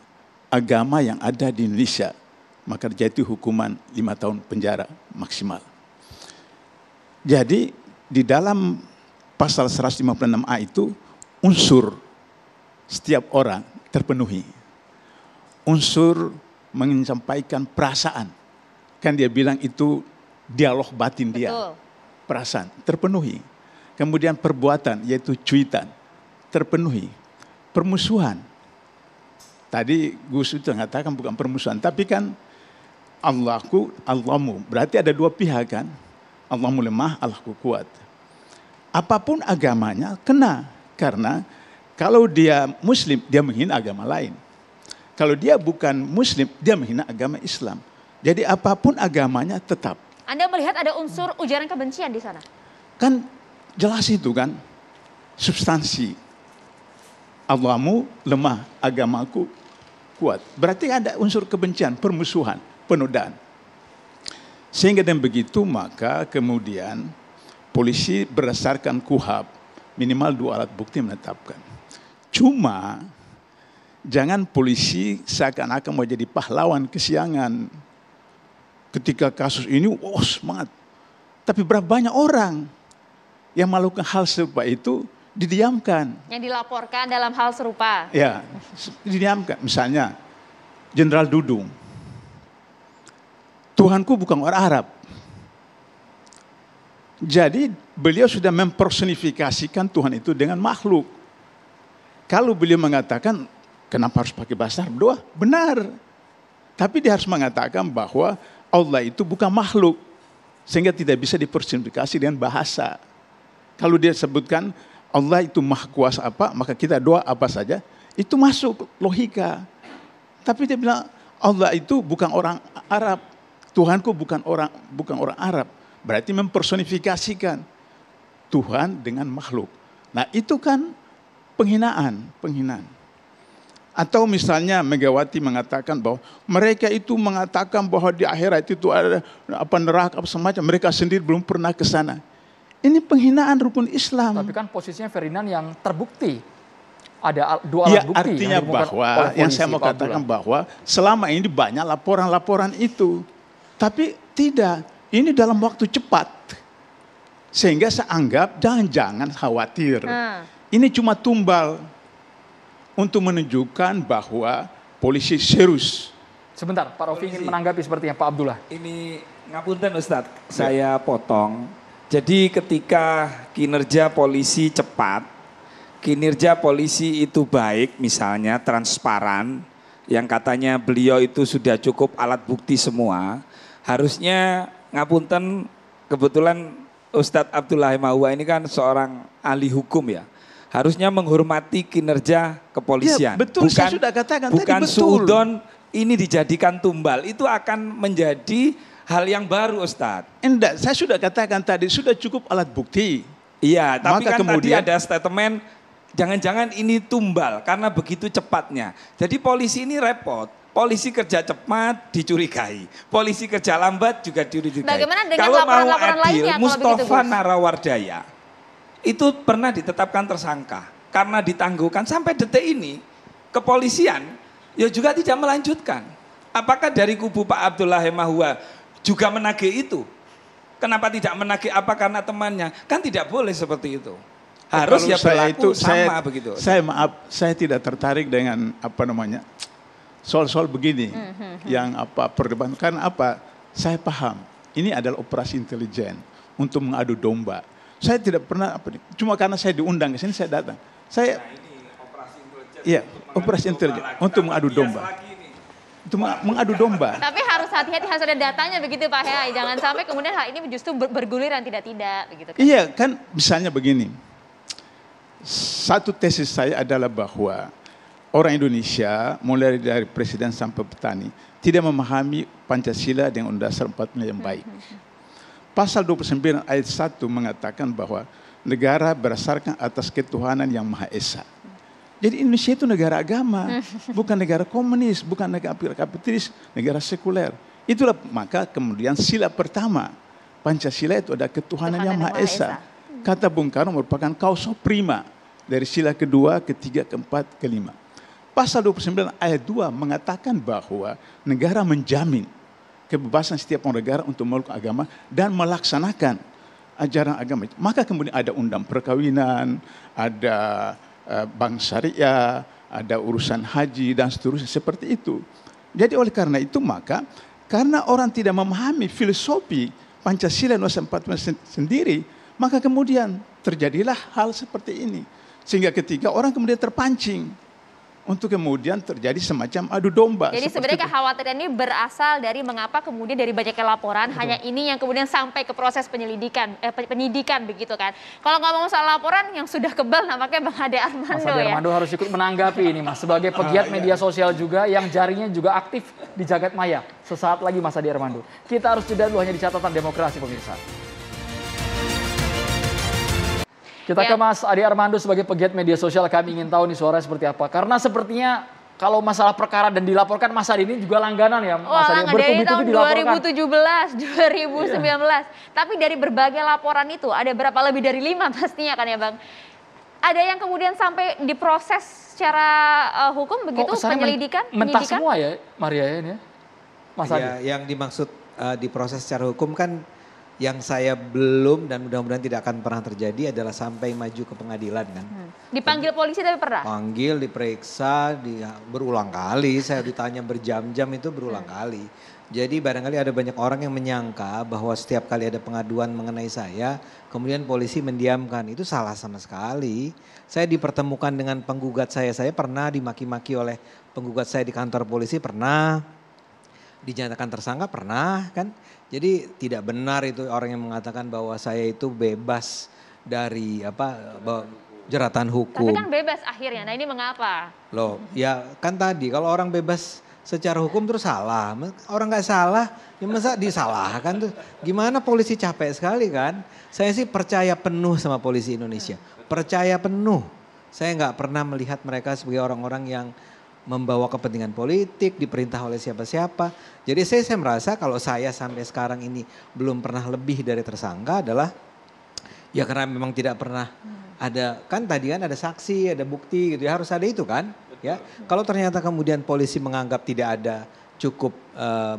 agama yang ada di Indonesia, maka jatuh hukuman 5 tahun penjara maksimal. Jadi di dalam pasal 156A itu unsur setiap orang terpenuhi. Unsur menyampaikan perasaan. Kan dia bilang itu dialog batin dia. Betul. Perasaan terpenuhi. Kemudian perbuatan yaitu cuitan terpenuhi. Permusuhan. Tadi Gus itu mengatakan bukan permusuhan, tapi kan Allahmu. Berarti ada dua pihak kan. Allahmu lemah, Allahku kuat. Apapun agamanya kena. Karena kalau dia Muslim, dia menghina agama lain. Kalau dia bukan Muslim, dia menghina agama Islam. Jadi apapun agamanya tetap. Anda melihat ada unsur ujaran kebencian di sana? Kan jelas itu kan. Substansi. Allahmu lemah, agamaku kuat. Berarti ada unsur kebencian, permusuhan, penodaan. Sehingga dengan begitu maka kemudian polisi berdasarkan KUHP minimal 2 alat bukti menetapkan. Cuma jangan polisi seakan-akan mau jadi pahlawan kesiangan. Ketika kasus ini, semangat. Tapi berapa banyak orang yang melakukan hal serupa itu didiamkan. Yang dilaporkan dalam hal serupa. Ya, didiamkan. Misalnya, Jenderal Dudung. Tuhanku bukan orang Arab. Jadi beliau sudah mempersonifikasikan Tuhan itu dengan makhluk. Kalau beliau mengatakan, kenapa harus pakai bahasa Arab doa? Benar. Tapi dia harus mengatakan bahwa Allah itu bukan makhluk. Sehingga tidak bisa dipersonifikasi dengan bahasa. Kalau dia sebutkan Allah itu maha kuasa apa, maka kita doa apa saja, itu masuk logika. Tapi dia bilang Allah itu bukan orang Arab, Tuhanku bukan orang Arab. Berarti mempersonifikasikan Tuhan dengan makhluk. Nah itu kan penghinaan. Atau misalnya Megawati mengatakan bahwa mereka itu mengatakan bahwa di akhirat itu ada neraka apa semacam, mereka sendiri belum pernah ke sana. Ini penghinaan rukun Islam. Tapi kan posisinya Ferdinand yang terbukti. Ada 2 alat bukti. Artinya yang bahwa, polisi, yang saya mau katakan bahwa selama ini banyak laporan-laporan itu. Tapi tidak, ini dalam waktu cepat. Sehingga saya anggap jangan khawatir. Ini cuma tumbal untuk menunjukkan bahwa polisi serius. Sebentar, Pak Rofi ingin menanggapi sepertinya Pak Abdullah. Ini ngapunten Ustadz, saya potong. Jadi ketika kinerja polisi cepat, kinerja polisi itu baik, misalnya transparan, yang katanya beliau itu sudah cukup alat bukti semua, harusnya ngapunten, kebetulan Ustadz Abdullah Mahua ini kan seorang ahli hukum ya, harusnya menghormati kinerja kepolisian. Ya, betul, saya sudah katakan bukan tadi, betul. suudon ini dijadikan tumbal, itu akan menjadi hal yang baru Ustadz. Enggak, saya sudah katakan tadi, sudah cukup alat bukti. Iya, tapi Maka kan kemudian, tadi ada statement, jangan-jangan ini tumbal karena begitu cepatnya. Jadi polisi ini repot. Polisi kerja cepat dicurigai. Polisi kerja lambat juga dicurigai. Bagaimana dengan kalau laporan-laporan mau adil, lainnya kalau Mustafa begitu, Gus? Narawardaya itu pernah ditetapkan tersangka. Karena ditangguhkan sampai detik ini, kepolisian ya juga tidak melanjutkan. Apakah dari kubu Pak Abdullah Mahua juga menagih itu? Kenapa tidak menagih apa karena temannya? Kan tidak boleh seperti itu. Harus ya berlaku sama begitu. Saya maaf, saya tidak tertarik dengan soal-soal begini yang perdebatkan saya paham. Ini adalah operasi intelijen untuk mengadu domba. Saya tidak pernah cuma karena saya diundang ke sini saya datang. Saya operasi intelijen untuk mengadu domba. Itu mengadu domba. Tapi harus hati-hati, harus ada datanya begitu Pak Hea. Jangan sampai kemudian hal ini justru berguliran tidak-tidak begitu kan. Iya, kan misalnya begini. Satu tesis saya adalah bahwa orang Indonesia mulai dari presiden sampai petani tidak memahami Pancasila dengan Undang-Undang 45 yang baik. Pasal 29 ayat 1 mengatakan bahwa negara berdasarkan atas ketuhanan yang Maha Esa. Jadi Indonesia itu negara agama, bukan negara komunis, bukan negara kapitalis, negara sekuler. Itulah maka kemudian sila pertama Pancasila itu ada ketuhanan yang Maha Esa. Kata Bung Karno merupakan kausa prima dari sila kedua, ketiga, keempat, kelima. Pasal 29 ayat 2 mengatakan bahwa negara menjamin kebebasan setiap orang negara untuk memeluk agama dan melaksanakan ajaran agama. Maka kemudian ada undang perkawinan, ada bank syariah, ada urusan haji dan seterusnya seperti itu. Jadi oleh karena itu maka karena orang tidak memahami filosofi Pancasila Nusa 45 sendiri, maka kemudian terjadilah hal seperti ini. Sehingga ketika orang kemudian terpancing untuk kemudian terjadi semacam adu domba. Jadi sebenarnya kekhawatiran ini berasal dari mengapa kemudian dari banyaknya laporan, hanya ini yang kemudian sampai ke proses penyidikan begitu kan. Kalau ngomong soal laporan yang sudah kebal nampaknya Bang Ade Armando Mas Ade Armando harus ikut menanggapi ini Mas. Sebagai pegiat media sosial juga yang jaringnya juga aktif di jagat maya. Sesaat lagi Mas Ade Armando. Kita harus jeda dulu hanya di catatan demokrasi pemirsa. Kita ke Mas Ade Armando sebagai pegiat media sosial, kami ingin tahu nih suaranya seperti apa. Karena sepertinya kalau masalah perkara dan dilaporkan Mas Ade ini juga langganan ya Mas Ade. Dari tahun 2017, 2019. Tapi dari berbagai laporan itu ada berapa lebih dari 5 pastinya kan ya Bang. Ada yang kemudian sampai diproses secara hukum begitu penyelidikan? Mentah semua ya Maria ini ya? Mas Ade. Ya, yang dimaksud diproses secara hukum kan yang saya belum dan mudah-mudahan tidak akan pernah terjadi adalah sampai maju ke pengadilan kan. Dipanggil polisi tapi pernah? Panggil, diperiksa, berulang kali, saya ditanya berjam-jam itu berulang kali. Jadi barangkali ada banyak orang yang menyangka bahwa setiap kali ada pengaduan mengenai saya, kemudian polisi mendiamkan. Itu salah sama sekali. Saya dipertemukan dengan penggugat saya pernah dimaki-maki oleh penggugat saya di kantor polisi, pernah. Dinyatakan tersangka pernah kan. Jadi tidak benar itu orang yang mengatakan bahwa saya itu bebas dari jeratan hukum. Tapi kan bebas akhirnya, nah ini mengapa? Loh ya kan tadi kalau orang bebas secara hukum terus salah. Orang nggak salah ya masa disalahkan tuh. Gimana polisi capek sekali kan. Saya sih percaya penuh sama polisi Indonesia. Percaya penuh. Saya nggak pernah melihat mereka sebagai orang-orang yang membawa kepentingan politik, diperintah oleh siapa-siapa. Jadi saya merasa kalau saya sampai sekarang ini belum pernah lebih dari tersangka adalah ya karena memang tidak pernah ada, kan tadi kan ada saksi, ada bukti gitu ya, harus ada itu kan. Ya, kalau ternyata kemudian polisi menganggap tidak ada cukup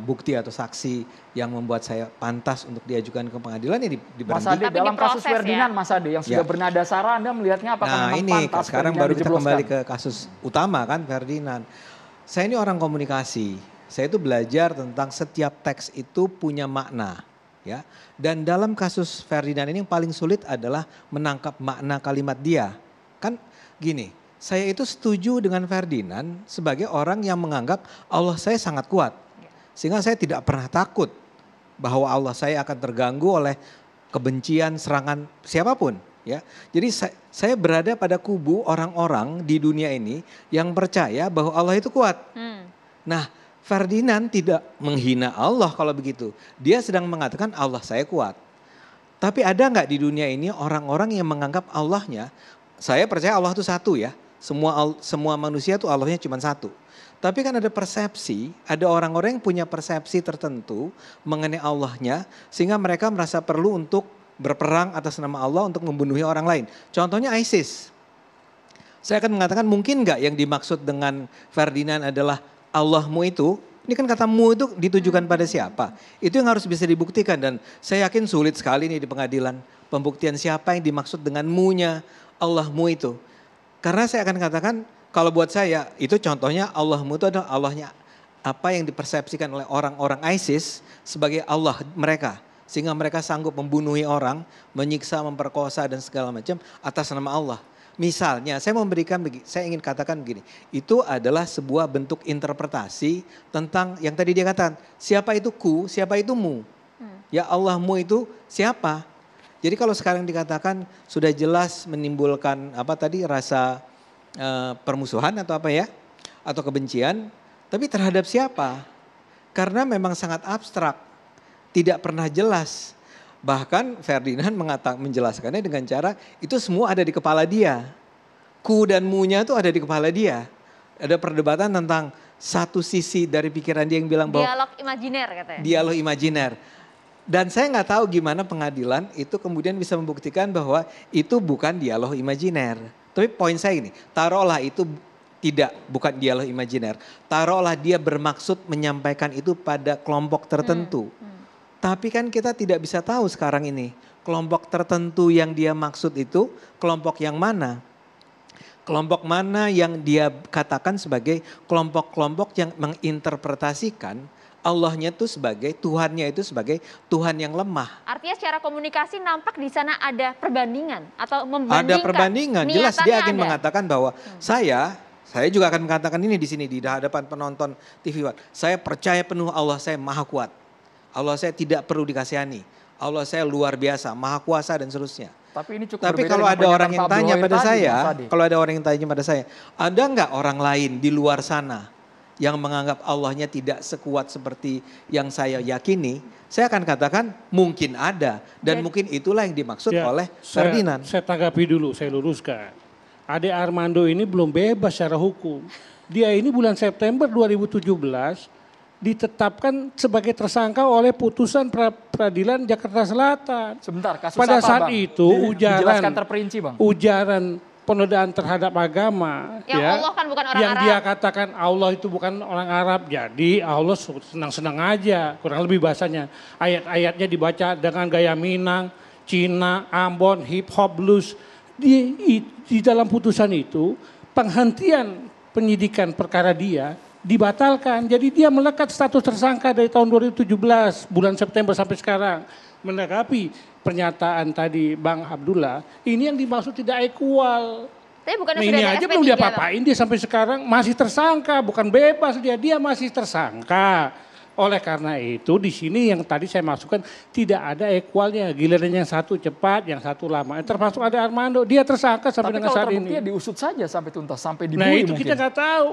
bukti atau saksi yang membuat saya pantas untuk diajukan ke pengadilan ya diberhentikan. Mas Ade dalam kasus Ferdinand Mas Ade yang sudah bernada sara, Anda melihatnya apakah memang pantas? Sekarang baru kita kembali ke kasus utama kan Ferdinand. Saya ini orang komunikasi. Saya itu belajar tentang setiap teks itu punya makna, ya. Dan dalam kasus Ferdinand ini yang paling sulit adalah menangkap makna kalimat dia. Kan gini, saya itu setuju dengan Ferdinand sebagai orang yang menganggap Allah saya sangat kuat. Sehingga saya tidak pernah takut bahwa Allah saya akan terganggu oleh kebencian, serangan siapapun. Ya, jadi saya berada pada kubu orang-orang di dunia ini yang percaya bahwa Allah itu kuat. Nah, Ferdinand tidak menghina Allah kalau begitu. Dia sedang mengatakan Allah saya kuat. Tapi ada nggak di dunia ini orang-orang yang menganggap Allahnya, saya percaya Allah itu satu ya. Semua manusia itu Allahnya cuma satu. Tapi kan ada persepsi, ada orang-orang yang punya persepsi tertentu mengenai Allahnya sehingga mereka merasa perlu untuk berperang atas nama Allah untuk membunuhi orang lain. Contohnya ISIS. Saya akan mengatakan mungkin nggak yang dimaksud dengan Ferdinand adalah Allahmu itu, ini kan kata mu itu ditujukan pada siapa? Itu yang harus bisa dibuktikan dan saya yakin sulit sekali nih di pengadilan. Pembuktian siapa yang dimaksud dengan mu-nya Allahmu itu. Karena saya akan katakan kalau buat saya itu contohnya Allahmu itu adalah Allahnya apa yang dipersepsikan oleh orang-orang ISIS sebagai Allah mereka. Sehingga mereka sanggup membunuhi orang, menyiksa, memperkosa dan segala macam atas nama Allah. Misalnya saya ingin katakan begini, itu adalah sebuah bentuk interpretasi tentang yang tadi dia katakan, siapa itu ku, siapa itu mu. Ya Allahmu itu siapa? Jadi kalau sekarang dikatakan sudah jelas menimbulkan rasa permusuhan atau atau kebencian, tapi terhadap siapa? Karena memang sangat abstrak. Tidak pernah jelas. Bahkan Ferdinand menjelaskannya dengan cara itu semua ada di kepala dia. Ku dan mu-nya itu ada di kepala dia. Ada perdebatan tentang satu sisi dari pikiran dia yang bilang bahwa dialog imajiner katanya. dialog imajiner. Dan saya nggak tahu gimana pengadilan itu kemudian bisa membuktikan bahwa itu bukan dialog imajiner. Tapi poin saya ini, taruhlah itu bukan dialog imajiner. Taruhlah dia bermaksud menyampaikan itu pada kelompok tertentu. Tapi kan kita tidak bisa tahu sekarang ini kelompok tertentu yang dia maksud itu kelompok yang mana. Kelompok mana yang dia katakan sebagai kelompok-kelompok yang menginterpretasikan Allahnya itu sebagai, Tuhannya itu sebagai Tuhan yang lemah. Artinya secara komunikasi nampak di sana ada perbandingan atau membandingkan. Ada perbandingan, jelas dia ingin ada. mengatakan bahwa saya juga akan mengatakan ini di sini di hadapan penonton TV One. Saya percaya penuh Allah saya maha kuat. Allah saya tidak perlu dikasihani. Allah saya luar biasa, maha kuasa dan seterusnya. Tapi ini cukup Tapi berbeda kalau dengan ada orang pernyataan yang Pak tanya Abdul pada Wahid tadi, saya, Mas Adi. kalau ada orang yang tanya pada saya, ada nggak orang lain di luar sana yang menganggap Allahnya tidak sekuat seperti yang saya yakini? Saya akan katakan mungkin ada dan mungkin itulah yang dimaksud oleh Ferdinand. Saya tanggapi dulu, saya luruskan. Ade Armando ini belum bebas secara hukum. Dia ini bulan September 2017 ditetapkan sebagai tersangka oleh putusan peradilan Jakarta Selatan. Sebentar, kasus pada apa, saat Bang? itu Dijelaskan terperinci, Bang. ujaran penodaan terhadap agama, Yang Allah kan bukan orang yang Arab. dia katakan Allah itu bukan orang Arab, jadi Allah senang-senang aja, kurang lebih bahasanya. Ayat-ayatnya dibaca dengan gaya Minang, Cina, Ambon, hip hop, blues. Di dalam putusan itu penghentian penyidikan perkara dia dibatalkan. Jadi dia melekat status tersangka dari tahun 2017 bulan September sampai sekarang. Menanggapi pernyataan tadi Bang Abdullah, ini yang dimaksud tidak equal. Tapi bukannya Nah, sudah ini ada aja SP3, belum dia Bang? papain, dia sampai sekarang masih tersangka, bukan bebas dia masih tersangka. Oleh karena itu di sini yang tadi saya masukkan tidak ada equalnya, giliran yang satu cepat, yang satu lama. Termasuk ada Armando, dia tersangka sampai Tapi dengan kalau saat terbukti ini. ya diusut saja sampai tuntas, sampai dibui Nah itu mungkin. kita nggak tahu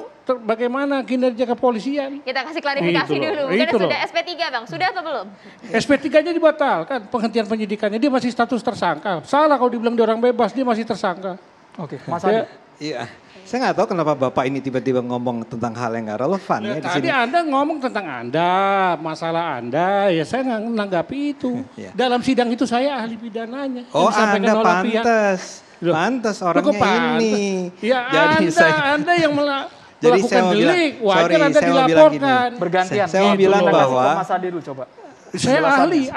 bagaimana kinerja kepolisian. Kita kasih klarifikasi Itu loh, dulu. Bukannya itu loh. sudah SP3 Bang? Sudah atau belum? SP3-nya dibatalkan, penghentian penyidikannya, dia masih status tersangka. Salah kalau dibilang dia orang bebas, dia masih tersangka. Oke, Mas Adi. Iya, saya nggak tahu kenapa Bapak ini tiba-tiba ngomong tentang hal yang nggak relevan ya di Tadi sini. Anda ngomong tentang Anda, masalah Anda, ya saya nggak menanggapi itu. Iya. Dalam sidang itu saya ahli pidananya. Oh, Yang disampaikan Anda oleh pihak. pantas. Loh, Pantas Kok orangnya pantas? ini. Ya Jadi Anda yang Jadi melakukan saya mau bilang, delik, wajar sorry, Anda saya mau bilang dilaporkan. Bergantian. Saya mau Gitu bilang loh. bahwa- Kasih ke Mas Adi dulu coba. Saya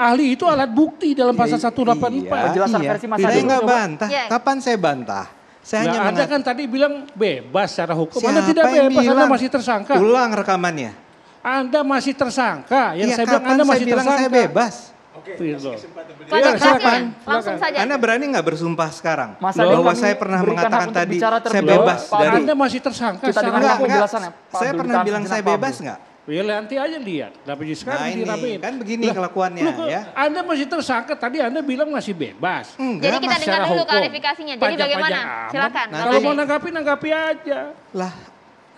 ahli itu alat bukti dalam pasal 184. Penjelasan versi Mas Saya Adi. nggak Coba. bantah. Iya. Kapan saya bantah? Saya hanya Nah, Anda mengatakan. kan tadi bilang bebas secara hukum. Anda Siapa tidak yang bebas, Anda bilang? masih tersangka. Ulang rekamannya. Anda masih tersangka. Yang Iya, saya bilang kapan Anda saya masih bilang tersangka. saya bebas? Gitu. Klarifikasi silakan. langsung saja. Anda berani nggak bersumpah sekarang? Mas Adi, bahwa kami saya pernah berikan hak mengatakan untuk tadi bicara saya terlebih bebas dahulu. dari. Anda masih tersangka. Kita secara dengarkan Enggak, hukum. penjelasannya. Pak Saya Abdul pernah ditahan bilang sejenak, saya Pak bebas Abdul. nggak? Ya nanti aja lihat. Tapi sekarang Nah ini dirapiin. kan begini Lah, kelakuannya loh, ya. Anda masih tersangka, tadi Anda bilang masih bebas. Enggak, Jadi kita Mas. dengar secara dulu hukum. klarifikasinya. Jadi Panjang-panjang bagaimana? amat. Silakan. Nah, Kalau Bang mau Adi. nanggapi aja. Lah,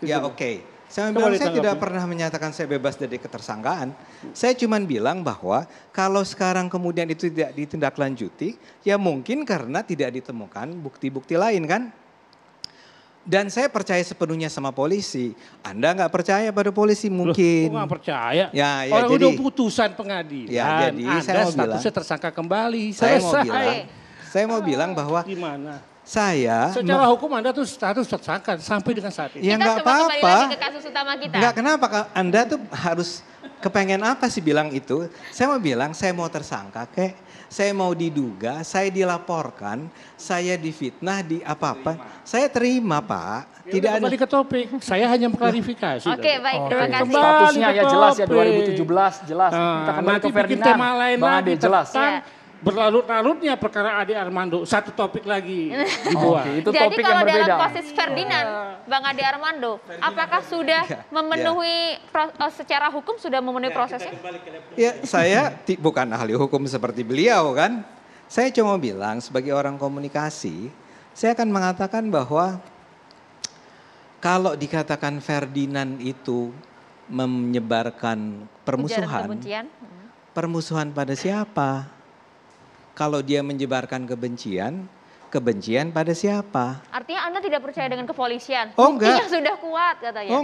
ya oke. Saya Coba bilang saya ditanggapi. tidak pernah menyatakan saya bebas dari ketersangkaan. Saya cuma bilang bahwa kalau sekarang kemudian itu tidak ditindaklanjuti, ya mungkin karena tidak ditemukan bukti-bukti lain kan. Dan saya percaya sepenuhnya sama polisi. Anda nggak percaya pada polisi mungkin. Kok nggak percaya? Ya, Orang jadi- udah putusan pengadilan. Ya, jadi saya Anda mau bilang- statusnya tersangka kembali. Saya mau Selesai. bilang, saya mau bilang bahwa Gimana? saya Secara hukum Anda tuh status tersangka sampai dengan saat ini. ya Kita nggak coba kembali apa-apa. lagi ke kasus utama kita. Enggak, kenapa Anda tuh harus kepengen apa sih bilang itu? Saya mau bilang saya mau tersangka kek, saya mau diduga, saya dilaporkan, saya difitnah, di apa-apa. Saya terima Pak. Ya Tidak udah, ada. kembali ke topik. Saya hanya mengklarifikasi. Oke, tadi. baik. Oke. Terima kasih. Kembali Statusnya ke ya jelas ya topik. 2017 jelas. Kita Nah, kembali nanti ke bikin Ferdinand. tema lain Bang lagi Ade jelas. tentang Ya. berlarut-larutnya perkara Ade Armando. Satu topik lagi dibuat. Oke, itu Jadi topik kalau yang berbeda. dalam kasus Ferdinand, Bang Ade Armando, apakah sudah memenuhi secara hukum sudah memenuhi prosesnya? Ya saya bukan ahli hukum seperti beliau kan. Saya cuma bilang sebagai orang komunikasi, saya akan mengatakan bahwa kalau dikatakan Ferdinand itu menyebarkan Ujaran permusuhan, kebencian. permusuhan pada siapa? Kalau dia menyebarkan kebencian, Kebencian pada siapa? Artinya Anda tidak percaya dengan kepolisian? Oh enggak. Buktinya sudah kuat katanya. Oh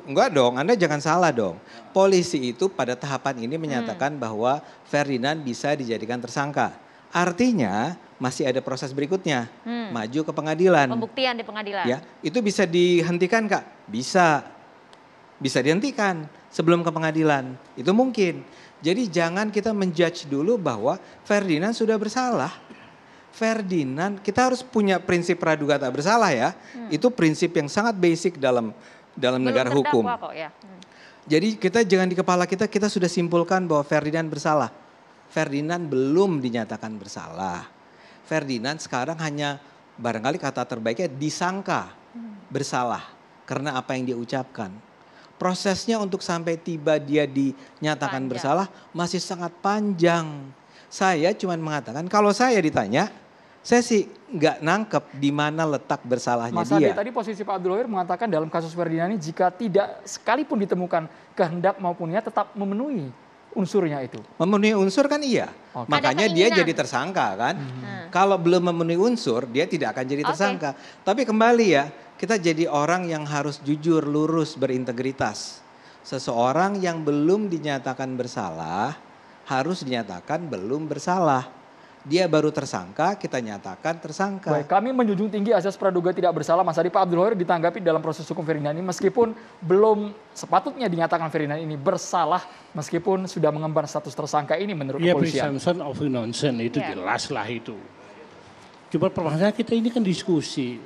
enggak dong, Anda jangan salah dong. Polisi itu pada tahapan ini menyatakan bahwa Ferdinand bisa dijadikan tersangka. Artinya masih ada proses berikutnya, maju ke pengadilan. Pembuktian di pengadilan. Ya, itu bisa dihentikan Kak? Bisa dihentikan sebelum ke pengadilan, itu mungkin. Jadi jangan kita menjudge dulu bahwa Ferdinand sudah bersalah. Ferdinand, kita harus punya prinsip praduga tak bersalah ya. Itu prinsip yang sangat basic dalam negara hukum. Kok, ya. Jadi kita jangan di kepala kita sudah simpulkan bahwa Ferdinand bersalah. Ferdinand belum dinyatakan bersalah. Ferdinand sekarang hanya barangkali kata terbaiknya disangka bersalah karena apa yang dia ucapkan. Prosesnya untuk sampai tiba dia dinyatakan bersalah masih sangat panjang. Saya cuma mengatakan kalau saya ditanya, saya sih nggak nangkep di mana letak bersalahnya Mas dia. Ade, tadi posisi Pak Abdul Wahir mengatakan dalam kasus Ferdinand ini jika tidak sekalipun ditemukan kehendak maupun niat tetap memenuhi unsurnya itu. Memenuhi unsur kan iya, makanya dia jadi tersangka kan. Kalau belum memenuhi unsur dia tidak akan jadi tersangka. Tapi kembali ya, kita jadi orang yang harus jujur, lurus, berintegritas. Seseorang yang belum dinyatakan bersalah harus dinyatakan belum bersalah. Dia baru tersangka, kita nyatakan tersangka. Baik, kami menjunjung tinggi azas praduga tidak bersalah. Mas Adi, Pak Abdul Wahir ditanggapi dalam proses hukum Ferdinand ini meskipun belum sepatutnya dinyatakan Ferdinand ini bersalah meskipun sudah mengemban status tersangka ini menurut kepolisian. Presumption of innocence itu jelas lah itu. Cuma permasalahan kita ini kan diskusi.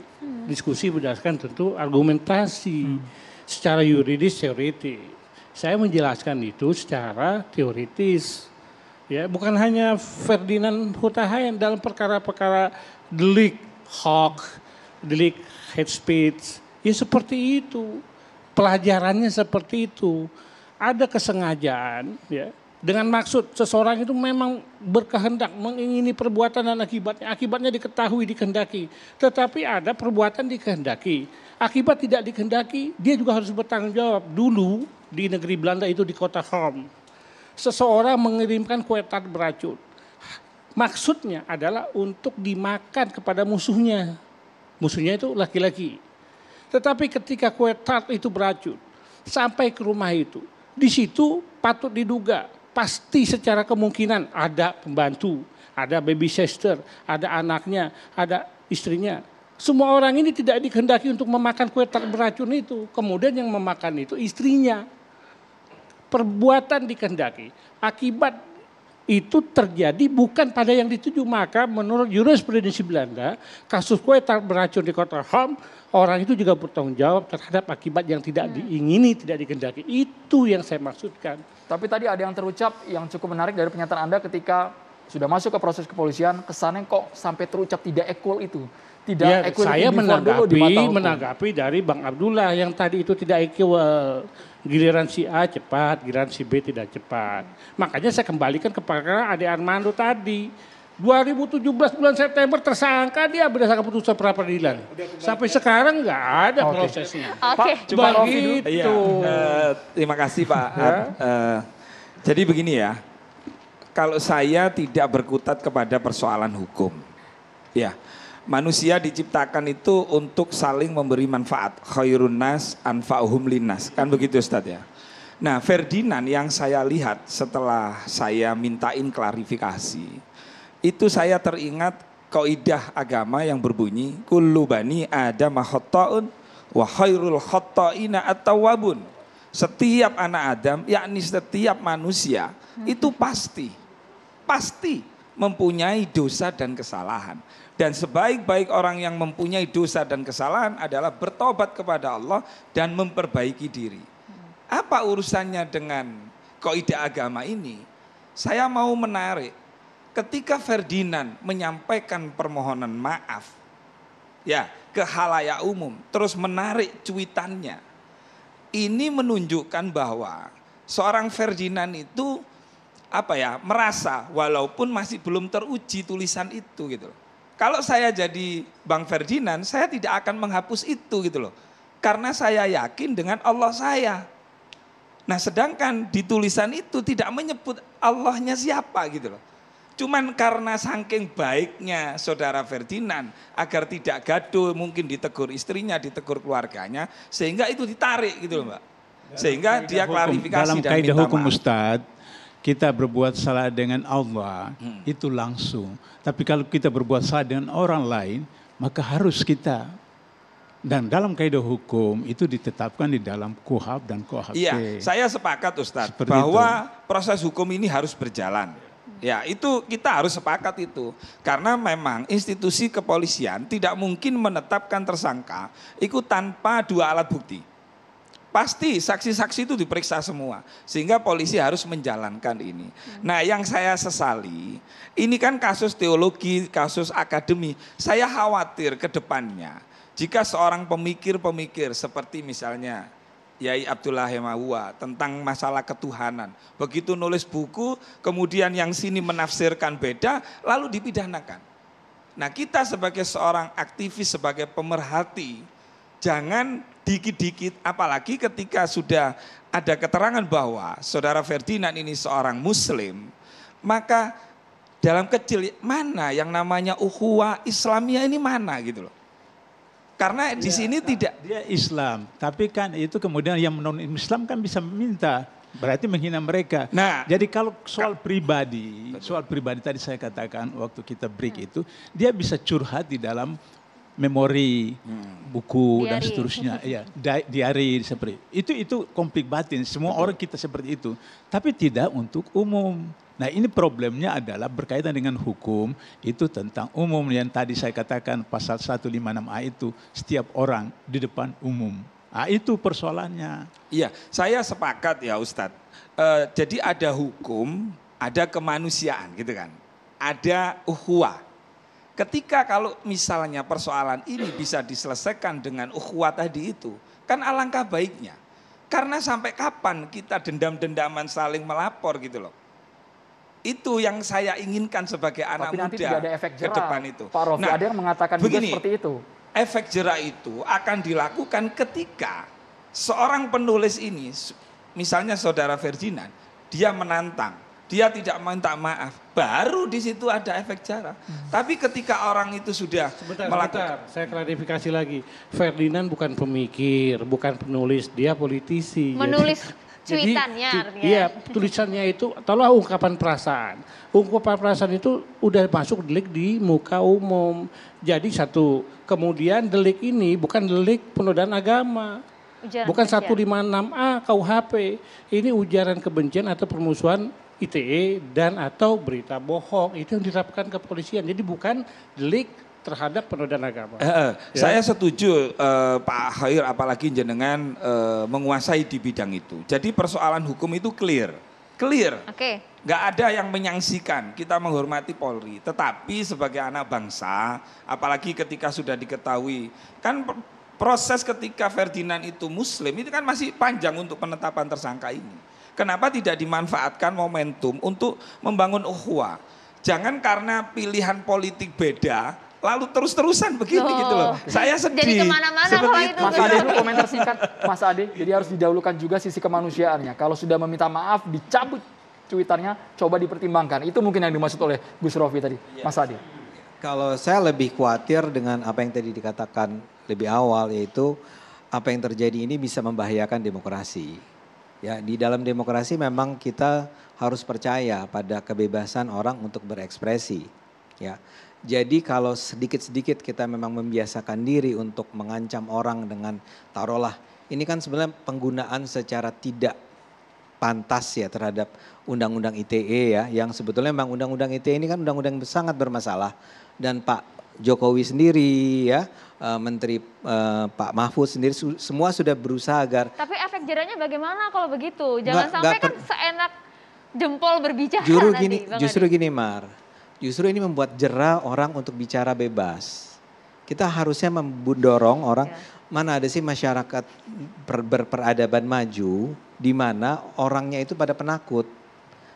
Diskusi berdasarkan tentu argumentasi secara yuridis teoritis. Saya menjelaskan itu secara teoritis. Ya, bukan hanya Ferdinand Huta Heian dalam perkara-perkara delik hoax, delik hate speech, ya seperti itu. Pelajarannya seperti itu. Ada kesengajaan, ya, dengan maksud seseorang itu memang berkehendak mengingini perbuatan dan akibatnya diketahui, dikehendaki. Tetapi ada perbuatan dikehendaki, akibat tidak dikehendaki, dia juga harus bertanggung jawab. Dulu di negeri Belanda itu di kota Hoorn, seseorang mengirimkan kue tart beracun. Maksudnya adalah untuk dimakan kepada musuhnya. Musuhnya itu laki-laki. Tetapi ketika kue tart itu beracun, sampai ke rumah itu, di situ patut diduga, pasti secara kemungkinan ada pembantu, ada baby sister, ada anaknya, ada istrinya. Semua orang ini tidak dikehendaki untuk memakan kue tart beracun itu. Kemudian yang memakan itu istrinya. Perbuatan dikehendaki, akibat itu terjadi bukan pada yang dituju. Maka menurut jurisprudensi Belanda, kasus kue tart beracun di kota Hoorn, orang itu juga bertanggung jawab terhadap akibat yang tidak diingini, tidak dikehendaki. Itu yang saya maksudkan. Tapi tadi ada yang terucap yang cukup menarik dari pernyataan Anda ketika sudah masuk ke proses kepolisian, kesannya kok sampai terucap tidak equal itu. Tidak ya, equal saya menanggapi dari Bang Abdullah yang tadi itu tidak equal. Giliran si A cepat, giliran si B tidak cepat. Makanya saya kembalikan kepada Ade Armando tadi. 2017 bulan September tersangka dia berdasarkan putusan pra peradilan. Sampai sekarang nggak ada prosesnya. Oke. Coba Iya, terima kasih Pak. Jadi begini ya, kalau saya tidak berkutat kepada persoalan hukum, ya. Manusia diciptakan itu untuk saling memberi manfaat. Khairun nas anfa'uhum linnas. Kan begitu Ustadz ya. Nah Ferdinand yang saya lihat setelah saya mintain klarifikasi. Itu saya teringat kaidah agama yang berbunyi. Kullu bani Adam khotta'un wa khairul khotta'ina at-tawwabun. Setiap anak Adam, yakni setiap manusia itu pasti mempunyai dosa dan kesalahan. Dan sebaik-baik orang yang mempunyai dosa dan kesalahan adalah bertobat kepada Allah dan memperbaiki diri. Apa urusannya dengan kaidah agama ini? Saya mau menarik. Ketika Ferdinand menyampaikan permohonan maaf ya ke khalayak umum, terus menarik cuitannya. Ini menunjukkan bahwa seorang Ferdinand itu merasa walaupun masih belum teruji tulisan itu gitu loh. Kalau saya jadi Bang Ferdinand, saya tidak akan menghapus itu gitu loh. Karena saya yakin dengan Allah saya. Nah sedangkan di tulisan itu tidak menyebut Allahnya siapa gitu loh. Cuman karena saking baiknya saudara Ferdinand agar tidak gaduh, mungkin ditegur istrinya, ditegur keluarganya, sehingga itu ditarik gitu loh Mbak. Sehingga dia klarifikasi dalam dan kaidah minta hukum maaf. Ustadz, kita berbuat salah dengan Allah itu langsung. Tapi kalau kita berbuat salah dengan orang lain, maka harus kita. Dan dalam kaidah hukum itu ditetapkan di dalam KUHP dan KUHP. Iya, saya sepakat Ustadz Seperti bahwa proses hukum ini harus berjalan. Ya, itu kita harus sepakat itu. Karena memang institusi kepolisian tidak mungkin menetapkan tersangka itu tanpa 2 alat bukti. Pasti saksi-saksi itu diperiksa semua. Sehingga polisi harus menjalankan ini. Nah, yang saya sesali, ini kan kasus teologi, kasus akademi. Saya khawatir ke depannya, jika seorang pemikir-pemikir seperti misalnya Yai Abdullah Hemawa tentang masalah ketuhanan. Begitu nulis buku, kemudian yang sini menafsirkan beda, lalu dipidanakan. Nah, kita sebagai seorang aktivis, sebagai pemerhati, jangan dikit-dikit, apalagi ketika sudah ada keterangan bahwa saudara Ferdinand ini seorang muslim, maka dalam kecil mana yang namanya ukhuwah Islamiyah ini mana gitu loh. Karena di sini tidak. Dia Islam, tapi kan itu kemudian yang non-Islam kan bisa meminta, berarti menghina mereka. Nah, jadi kalau soal pribadi tadi saya katakan waktu kita break itu, dia bisa curhat di dalam memori, buku dan seterusnya, ya, diari seperti itu konflik batin. Semua orang kita seperti itu, tapi tidak untuk umum. Nah, ini problemnya adalah berkaitan dengan hukum itu tentang umum yang tadi saya katakan pasal 156A itu setiap orang di depan umum. Nah, itu persoalannya. Iya, saya sepakat ya Ustadz. Jadi ada hukum, ada kemanusiaan gitu kan. Ada ukhuwah. Ketika kalau misalnya persoalan ini bisa diselesaikan dengan ukhuwah tadi itu, kan alangkah baiknya. Karena sampai kapan kita dendam-dendaman saling melapor gitu loh. Itu yang saya inginkan sebagai anak Tapi nanti muda tidak ada efek ke jerah. depan itu. Pak Rofi, ada yang mengatakan juga seperti itu. Efek jerah itu akan dilakukan ketika seorang penulis ini, misalnya saudara Ferdinand, dia menantang, dia tidak minta maaf, baru di situ ada efek jerah. Tapi ketika orang itu sudah Sebentar, saya klarifikasi lagi. Ferdinand bukan pemikir, bukan penulis, dia politisi. Menulis cuitannya artinya. Iya, tulisannya itu adalah ungkapan perasaan. Ungkapan perasaan itu udah masuk delik di muka umum. Jadi satu, kemudian delik ini bukan delik penodaan agama. Ujaran Bukan kebencian. 156A KUHP. Ini ujaran kebencian atau permusuhan ITE dan atau berita bohong. Itu yang diterapkan kepolisian. Jadi bukan delik terhadap penodaan agama. Saya setuju Pak Khair, apalagi jenengan menguasai di bidang itu. Jadi persoalan hukum itu clear. Oke. Nggak ada yang menyangsikan, kita menghormati Polri. Tetapi sebagai anak bangsa, apalagi ketika sudah diketahui, kan proses ketika Ferdinand itu muslim, itu kan masih panjang untuk penetapan tersangka ini. Kenapa tidak dimanfaatkan momentum untuk membangun ukhuwah? Jangan karena pilihan politik beda, lalu terus-terusan begini gitu loh. Saya sedih. Jadi kemana-mana kalau itu. Mas Ade dulu komentar singkat, Mas Ade. Jadi harus didahulukan juga sisi kemanusiaannya. Kalau sudah meminta maaf, dicabut cuitannya, coba dipertimbangkan. Itu mungkin yang dimaksud oleh Gus Rofi tadi, Mas Ade. Kalau saya lebih khawatir dengan apa yang tadi dikatakan lebih awal, yaitu apa yang terjadi ini bisa membahayakan demokrasi. Ya, di dalam demokrasi memang kita harus percaya pada kebebasan orang untuk berekspresi. Ya, jadi kalau sedikit-sedikit kita memang membiasakan diri untuk mengancam orang dengan taruhlah, ini kan sebenarnya penggunaan secara tidak pantas ya terhadap undang-undang ITE ya, yang sebetulnya memang undang-undang ITE ini kan undang-undang yang sangat bermasalah. Dan Pak Jokowi sendiri ya, Menteri Pak Mahfud sendiri semua sudah berusaha agar. Tapi efek jerahnya bagaimana kalau begitu? Jangan sampai kan seenak jempol berbicara nanti. Justru gini Mar, justru ini membuat jerah orang untuk bicara bebas. Kita harusnya mendorong orang, mana ada sih masyarakat berperadaban maju di mana orangnya itu pada penakut.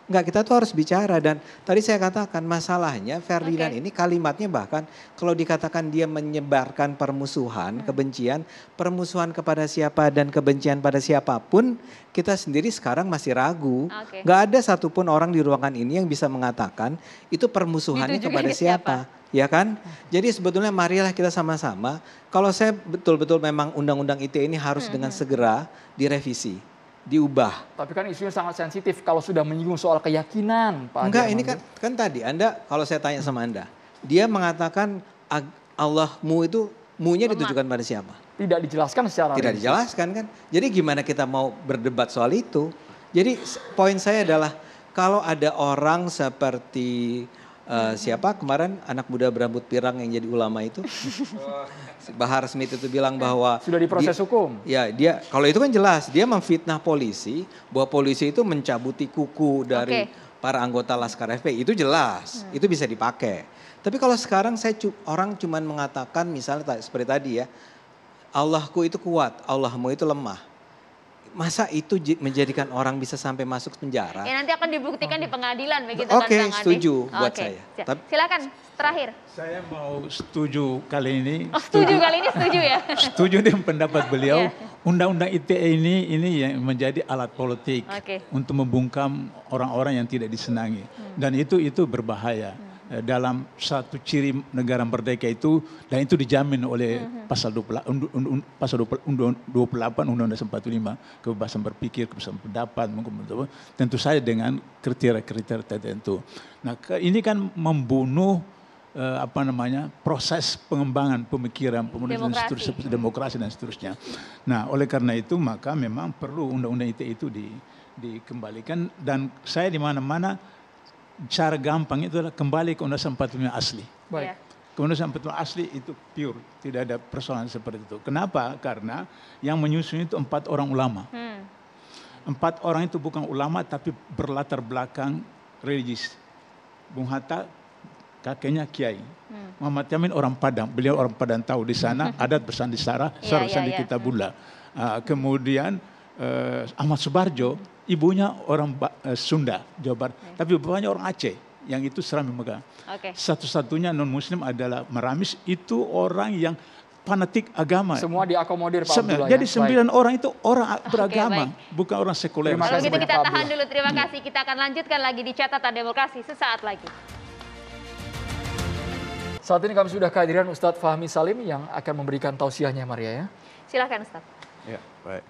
Enggak, kita tuh harus bicara. Dan tadi saya katakan masalahnya Ferdinand ini kalimatnya bahkan kalau dikatakan dia menyebarkan permusuhan, kebencian, permusuhan kepada siapa dan kebencian pada siapapun, kita sendiri sekarang masih ragu. Enggak ada satupun orang di ruangan ini yang bisa mengatakan itu permusuhannya kepada siapa. Ya kan? Jadi sebetulnya marilah kita sama-sama, kalau saya betul-betul memang undang-undang ITE ini harus dengan segera direvisi, diubah. Tapi kan isunya sangat sensitif kalau sudah menyinggung soal keyakinan, Pak. Enggak, ini kan tadi Anda, kalau saya tanya sama Anda, dia mengatakan Allahmu itu, mu-nya ditujukan pada siapa? Tidak dijelaskan secara Tidak dijelaskan kan? Jadi gimana kita mau berdebat soal itu? Jadi poin saya adalah kalau ada orang seperti siapa kemarin anak muda berambut pirang yang jadi ulama itu, Bahar Smith itu bilang bahwa sudah diproses hukum. Ya, dia kalau itu kan jelas dia memfitnah polisi bahwa polisi itu mencabuti kuku dari para anggota Laskar FPI, itu jelas, itu bisa dipakai. Tapi kalau sekarang orang cuman mengatakan misalnya seperti tadi ya, Allahku itu kuat, Allahmu itu lemah. Masa itu menjadikan orang bisa sampai masuk penjara? Ya nanti akan dibuktikan di pengadilan begitu kan Bang Andi? Setuju buat saya. Silakan terakhir. Saya mau setuju kali ini. Setuju kali ini, setuju ya? Setuju dengan pendapat beliau. Undang-undang ITE ini yang menjadi alat politik untuk membungkam orang-orang yang tidak disenangi. Dan itu berbahaya. Dalam satu ciri negara merdeka itu, dan itu dijamin oleh pasal 28 Undang-Undang 45, kebebasan berpikir, kebebasan pendapat, tentu saja dengan kriteria-kriteria tertentu. Nah, ini kan membunuh proses pengembangan pemikiran, demokrasi dan seterusnya. Nah, oleh karena itu maka memang perlu Undang-Undang ITE itu dikembalikan, dan saya di mana-mana cara gampang itu adalah kembali ke Undang-Undang 45 asli. Baik. Undang-Undang 45 asli itu pure, tidak ada persoalan seperti itu. Kenapa? Karena yang menyusun itu 4 orang ulama. 4 orang itu bukan ulama tapi berlatar belakang religius. Bung Hatta kakeknya kiai. Muhammad Yamin orang Padang, beliau orang Padang tahu di sana adat bersandisara, bersandi Kitabullah. Kemudian Ahmad Subarjo, ibunya orang Sunda, Jawa Barat, tapi bapaknya orang Aceh, yang itu Serami Megang. Satu-satunya non-muslim adalah Maramis, itu orang yang fanatik agama. Semua diakomodir Pak Abdullah. Jadi 9 orang itu orang beragama, bukan orang sekuler. Kalau gitu kita tahan dulu, terima kasih. Kita akan lanjutkan lagi di Catatan Demokrasi sesaat lagi. Saat ini kami sudah kehadiran Ustadz Fahmi Salim yang akan memberikan tausiahnya, Maria ya. Silakan Ustadz. Ya, baik.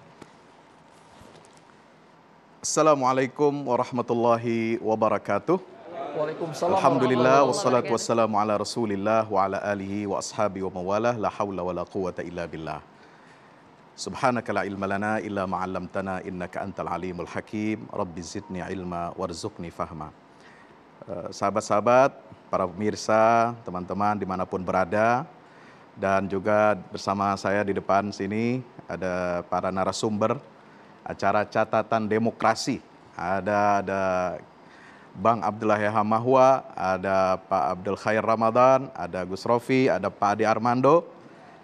Assalamualaikum warahmatullahi wabarakatuh. Waalaikumsalam. Alhamdulillah wassalatu wassalamu ala Rasulillah wa ala alihi wa ashabi wa mawalah la haula wa la quwata illa billah. Subhanaka la ilma lana illa ma 'allamtana innaka antal alimul hakim. Rabbi zidni ilma warzuqni fahma. Sahabat-sahabat, para pemirsa, teman-teman dimanapun berada, dan juga bersama saya di depan sini ada para narasumber acara Catatan Demokrasi. Ada Bang Abdullah Yaha Mahwa, ada Pak Abdul Khair Ramadan, ada Gus Rofi, ada Pak Adi Armando.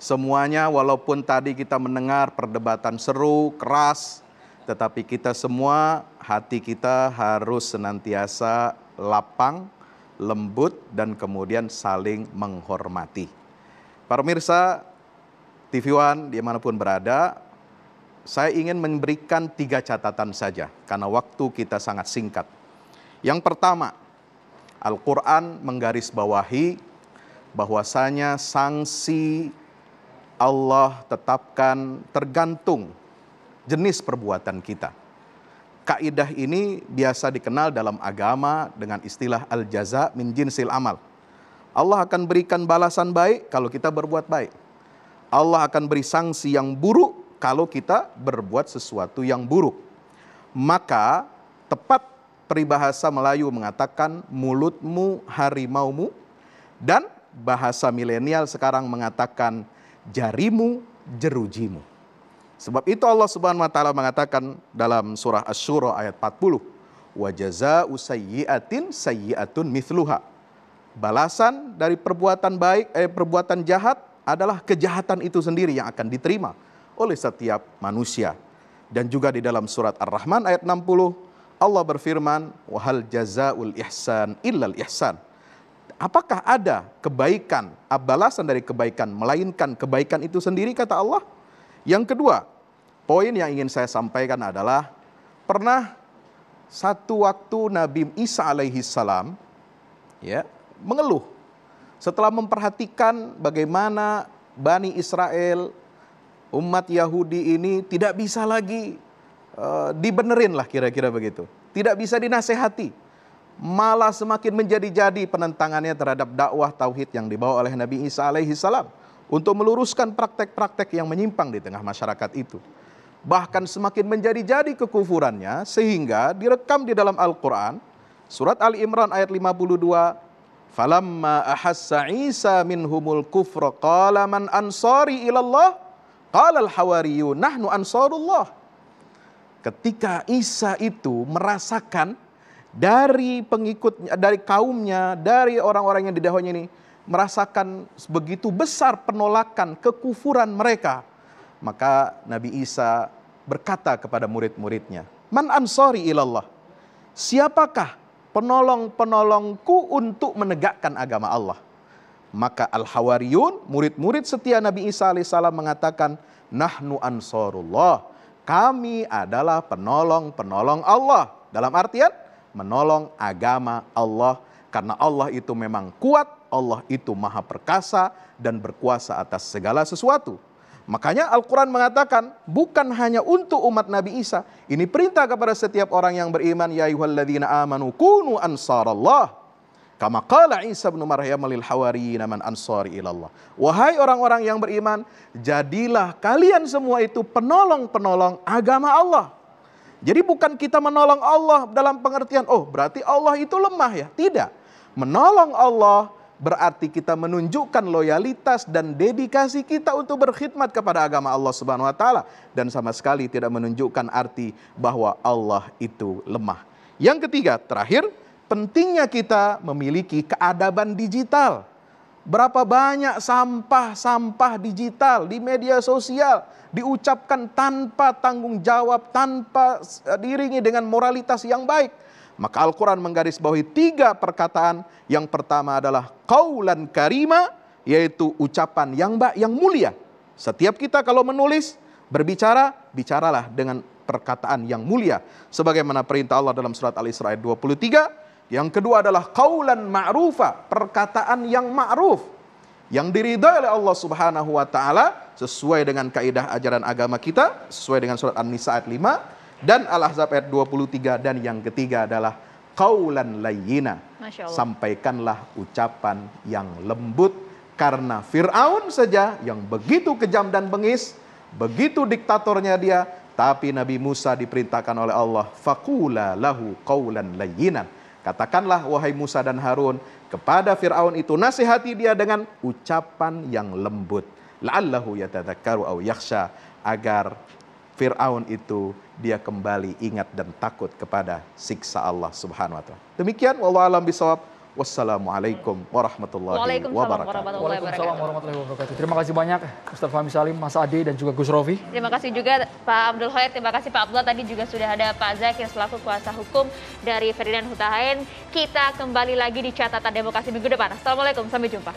Semuanya walaupun tadi kita mendengar perdebatan seru, keras, tetapi kita semua, hati kita harus senantiasa lapang, lembut, dan kemudian saling menghormati. Para pemirsa TV One dimanapun berada, saya ingin memberikan 3 catatan saja, karena waktu kita sangat singkat. Yang pertama, Al-Quran menggarisbawahi bahwasanya sanksi Allah tetapkan tergantung jenis perbuatan kita. Kaidah ini biasa dikenal dalam agama dengan istilah al-jaza min jinsil amal. Allah akan berikan balasan baik kalau kita berbuat baik. Allah akan beri sanksi yang buruk kalau kita berbuat sesuatu yang buruk. Maka tepat peribahasa Melayu mengatakan mulutmu harimaumu, dan bahasa milenial sekarang mengatakan jarimu jerujimu. Sebab itu Allah Subhanahu wa taala mengatakan dalam surah Asy-Syura ayat 40, wa jazaa'u sayyi'atin sayyi'atun mithluha. Balasan dari perbuatan jahat adalah kejahatan itu sendiri yang akan diterima oleh setiap manusia. Dan juga di dalam surat Ar-Rahman ayat 60, Allah berfirman, "Wahal jazaul ihsan illal ihsan." Apakah ada kebaikan, balasan dari kebaikan, melainkan kebaikan itu sendiri, kata Allah. Yang kedua, poin yang ingin saya sampaikan adalah, pernah satu waktu Nabi Isa alaihi salam mengeluh setelah memperhatikan bagaimana Bani Israel, umat Yahudi ini tidak bisa lagi dibenerin lah, kira-kira begitu. Tidak bisa dinasehati. Malah semakin menjadi-jadi penentangannya terhadap dakwah tauhid yang dibawa oleh Nabi Isa alaihi salam untuk meluruskan praktek-praktek yang menyimpang di tengah masyarakat itu. Bahkan semakin menjadi-jadi kekufurannya sehingga direkam di dalam Al-Quran, surat Ali Imran ayat 52, "Falamma ahassa Isa minhumul kufra qala man ansari ilallah qala al-hawariyun nahnu ansarullah." Ketika Isa itu merasakan dari pengikutnya, dari kaumnya, dari orang-orang yang didahulunya ini, merasakan begitu besar penolakan, kekufuran mereka, maka Nabi Isa berkata kepada murid-muridnya, "Man ansari ilallah?" Siapakah penolong-penolongku untuk menegakkan agama Allah? Maka Al-Hawariyun, murid-murid setia Nabi Isa alaihissalam mengatakan, "Nahnu ansarullah." Kami adalah penolong-penolong Allah. Dalam artian menolong agama Allah, karena Allah itu memang kuat, Allah itu maha perkasa dan berkuasa atas segala sesuatu. Makanya Al-Quran mengatakan bukan hanya untuk umat Nabi Isa, ini perintah kepada setiap orang yang beriman, ya ayyuhalladzina amanu kunu ansarallah kama qala Isa bin Maryam lil hawariyina man ansari ilallah. Wahai orang-orang yang beriman, jadilah kalian semua itu penolong-penolong agama Allah. Jadi bukan kita menolong Allah dalam pengertian, oh berarti Allah itu lemah ya. Tidak. Menolong Allah berarti kita menunjukkan loyalitas dan dedikasi kita untuk berkhidmat kepada agama Allah Subhanahu wa taala, dan sama sekali tidak menunjukkan arti bahwa Allah itu lemah. Yang ketiga, terakhir, pentingnya kita memiliki keadaban digital. Berapa banyak sampah-sampah digital di media sosial diucapkan tanpa tanggung jawab, tanpa diiringi dengan moralitas yang baik. Maka Al-Quran menggarisbawahi 3 perkataan. Yang pertama adalah qaulan karima, yaitu ucapan yang mulia. Setiap kita kalau menulis, berbicara, bicaralah dengan perkataan yang mulia. Sebagaimana perintah Allah dalam surat Al-Isra ayat 23. Yang kedua adalah qaulan ma'rufa, perkataan yang ma'ruf, yang diridhai oleh Allah Subhanahu wa taala sesuai dengan kaidah ajaran agama kita, sesuai dengan surat An-Nisa ayat 5 dan Al-Ahzab ayat 23. Dan yang ketiga adalah qaulan layyina, sampaikanlah ucapan yang lembut, karena Fir'aun saja yang begitu kejam dan bengis, begitu diktatornya dia, tapi Nabi Musa diperintahkan oleh Allah, faqula lahu qaulan layyinan. Katakanlah wahai Musa dan Harun kepada Fir'aun itu, nasihati dia dengan ucapan yang lembut. La'allahu yatadzakkaru aw yakhsha, agar Fir'aun itu dia kembali ingat dan takut kepada siksa Allah Subhanahu wa taala. Demikian, wallahu a'lam bishawab. Wassalamualaikum warahmatullahi wabarakatuh. Waalaikumsalam warahmatullahi wabarakatuh. Terima kasih banyak Ustaz Fahmi Salim, Mas Ade dan juga Gus Rofi. Terima kasih juga Pak Abdul Khair, terima kasih Pak Abdullah. Tadi juga sudah ada Pak Zakir selaku kuasa hukum dari Ferdinand Huta Hayan. Kita kembali lagi di catatan demokrasi minggu depan. Assalamualaikum, sampai jumpa.